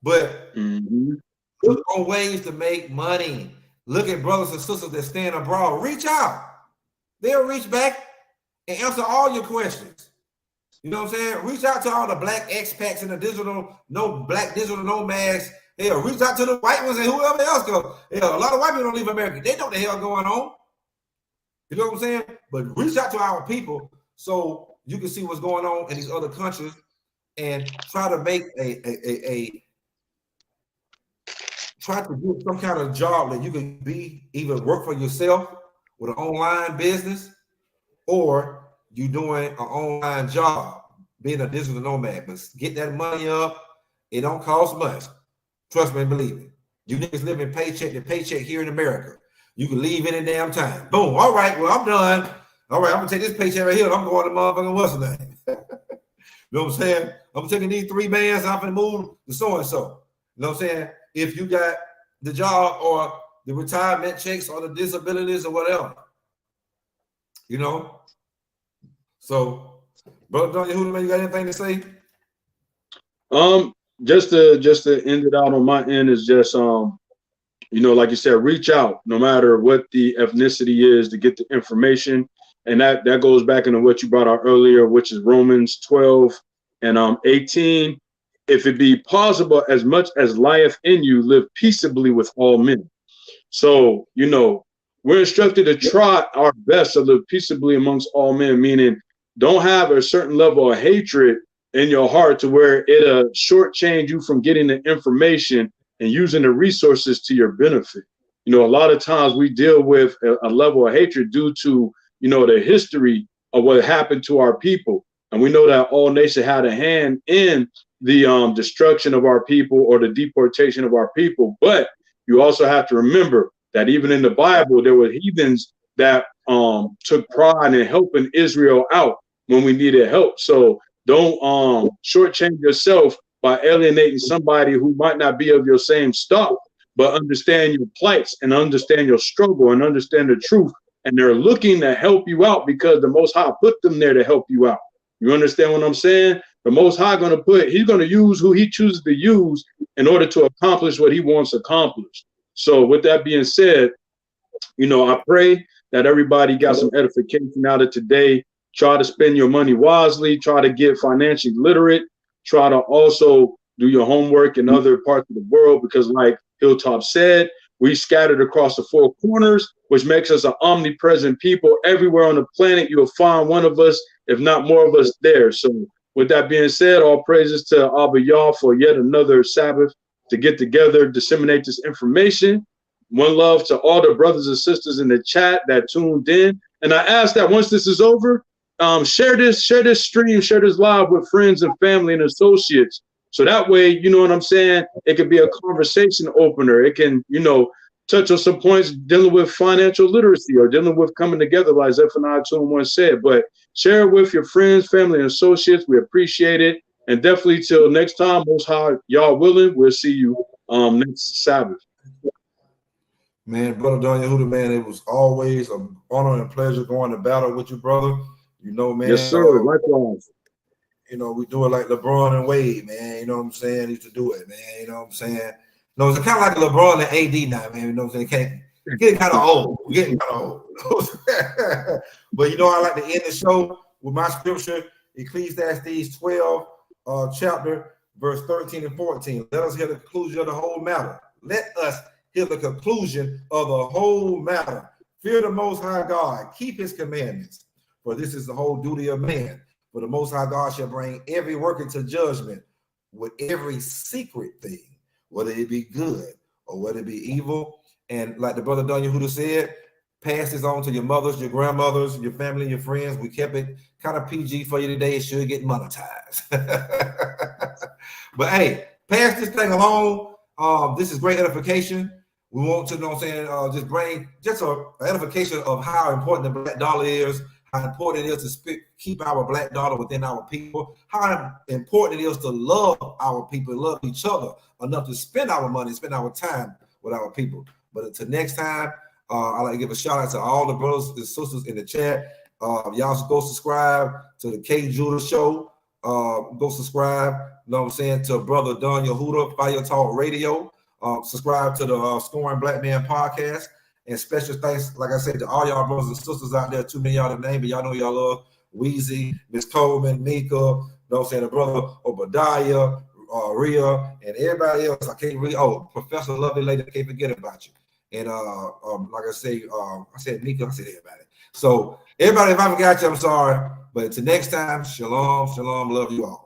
But look on ways to make money. Look at brothers and sisters that stand abroad. Reach out. They'll reach back and answer all your questions. You know what I'm saying? Reach out to all the black expats and the black digital nomads. Hell, reach out to the white ones and whoever else goes. Hell, a lot of white people don't leave America. They know what the hell going on. You know what I'm saying? But reach out to our people so you can see what's going on in these other countries and try to make try to do some kind of job that you can either work for yourself with an online business, or you doing an online job, being a digital nomad. But get that money up. It don't cost much. Trust me and believe it. You niggas living paycheck to paycheck here in America. You can leave any damn time. Boom. All right. Well, I'm done. All right. I'm gonna take this paycheck right here. And I'm going to motherfucking what's the name? You know what I'm saying? I'm taking these 3 bands. I'm gonna move to so and so. You know what I'm saying? If you got the job or the retirement checks or the disabilities or whatever, you know. So, brother, don't you got anything to say? Just to end it out on my end is just you know, like you said, reach out no matter what the ethnicity is to get the information. And that goes back into what you brought out earlier, which is Romans 12 and 18. If it be possible, as much as lieth in you, live peaceably with all men. So, you know, we're instructed to try our best to live peaceably amongst all men, meaning don't have a certain level of hatred in your heart to where it'll shortchange you from getting the information and using the resources to your benefit. You know, a lot of times we deal with a level of hatred due to, you know, the history of what happened to our people. And we know that all nations had a hand in the destruction of our people or the deportation of our people. But you also have to remember that even in the Bible, there were heathens that took pride in helping Israel out when we needed help. So don't shortchange yourself by alienating somebody who might not be of your same stock, but understand your plights and understand your struggle and understand the truth. And they're looking to help you out because the Most High put them there to help you out. You understand what I'm saying? The Most High he's going to use who he chooses to use in order to accomplish what he wants accomplished. So with that being said, you know, I pray that everybody got some edification out of today. Try to spend your money wisely, try to get financially literate, try to also do your homework in other parts of the world, because like Hilltop said, we scattered across the 4 corners, which makes us an omnipresent people. Everywhere on the planet, you'll find one of us, if not more of us there. So with that being said, all praises to Abba Yah for yet another Sabbath to get together, disseminate this information. One love to all the brothers and sisters in the chat that tuned in. And I ask that once this is over, share this stream, share this live with friends and family and associates. So that way, you know what I'm saying? It could be a conversation opener. It can, you know, touch on some points dealing with financial literacy or dealing with coming together, like Zephaniah 2:1 said. But share it with your friends, family, and associates. We appreciate it. And definitely till next time, Most High, y'all willing, we'll see you next Sabbath. Man, Brother Don Yehuda, man, it was always an honor and pleasure going to battle with you, brother. You know, man. Yes, sir. Likewise. You know, we do it like LeBron and Wade, man. You know what I'm saying? Used to do it, man. You know what I'm saying? No, it's kind of like LeBron and AD now, man. You know what I'm saying? Getting kind of old. We're getting kind of old. But you know, I like to end the show with my scripture, Ecclesiastes 12, chapter, verse 13 and 14. Let us hear the conclusion of the whole matter. Let us hear the conclusion of the whole matter. Fear the Most High God. Keep his commandments. For this is the whole duty of man. For the Most High God shall bring every work into judgment with every secret thing, whether it be good or whether it be evil. And like the brother Don Yehuda said, pass this on to your mothers, your grandmothers, your family, your friends. We kept it kind of PG for you today. It should get monetized. But hey, pass this thing along. This is great edification. We want to, you know what I'm saying, just bring just an edification of how important the black dollar is, how important it is to keep our black dollar within our people, how important it is to love our people, love each other enough to spend our money, spend our time with our people. But until next time, I'd like to give a shout out to all the brothers and sisters in the chat. Y'all go subscribe to the K Judah Show. Go subscribe, you know what I'm saying, to Brother Don Yehuda, Fire Talk Radio. Subscribe to the Scoring Black Man podcast. And special thanks, like I said, to all y'all brothers and sisters out there. Too many y'all to name, but y'all know y'all love Weezy, Miss Coleman, Mika, you know what I'm saying, the brother Obadiah, Rhea, and everybody else. I can't really, Professor Lovely Lady, I can't forget about you. And like I say, I said Mika, I said everybody. So everybody, if I forgot you, I'm sorry. But until next time, shalom, shalom, love you all.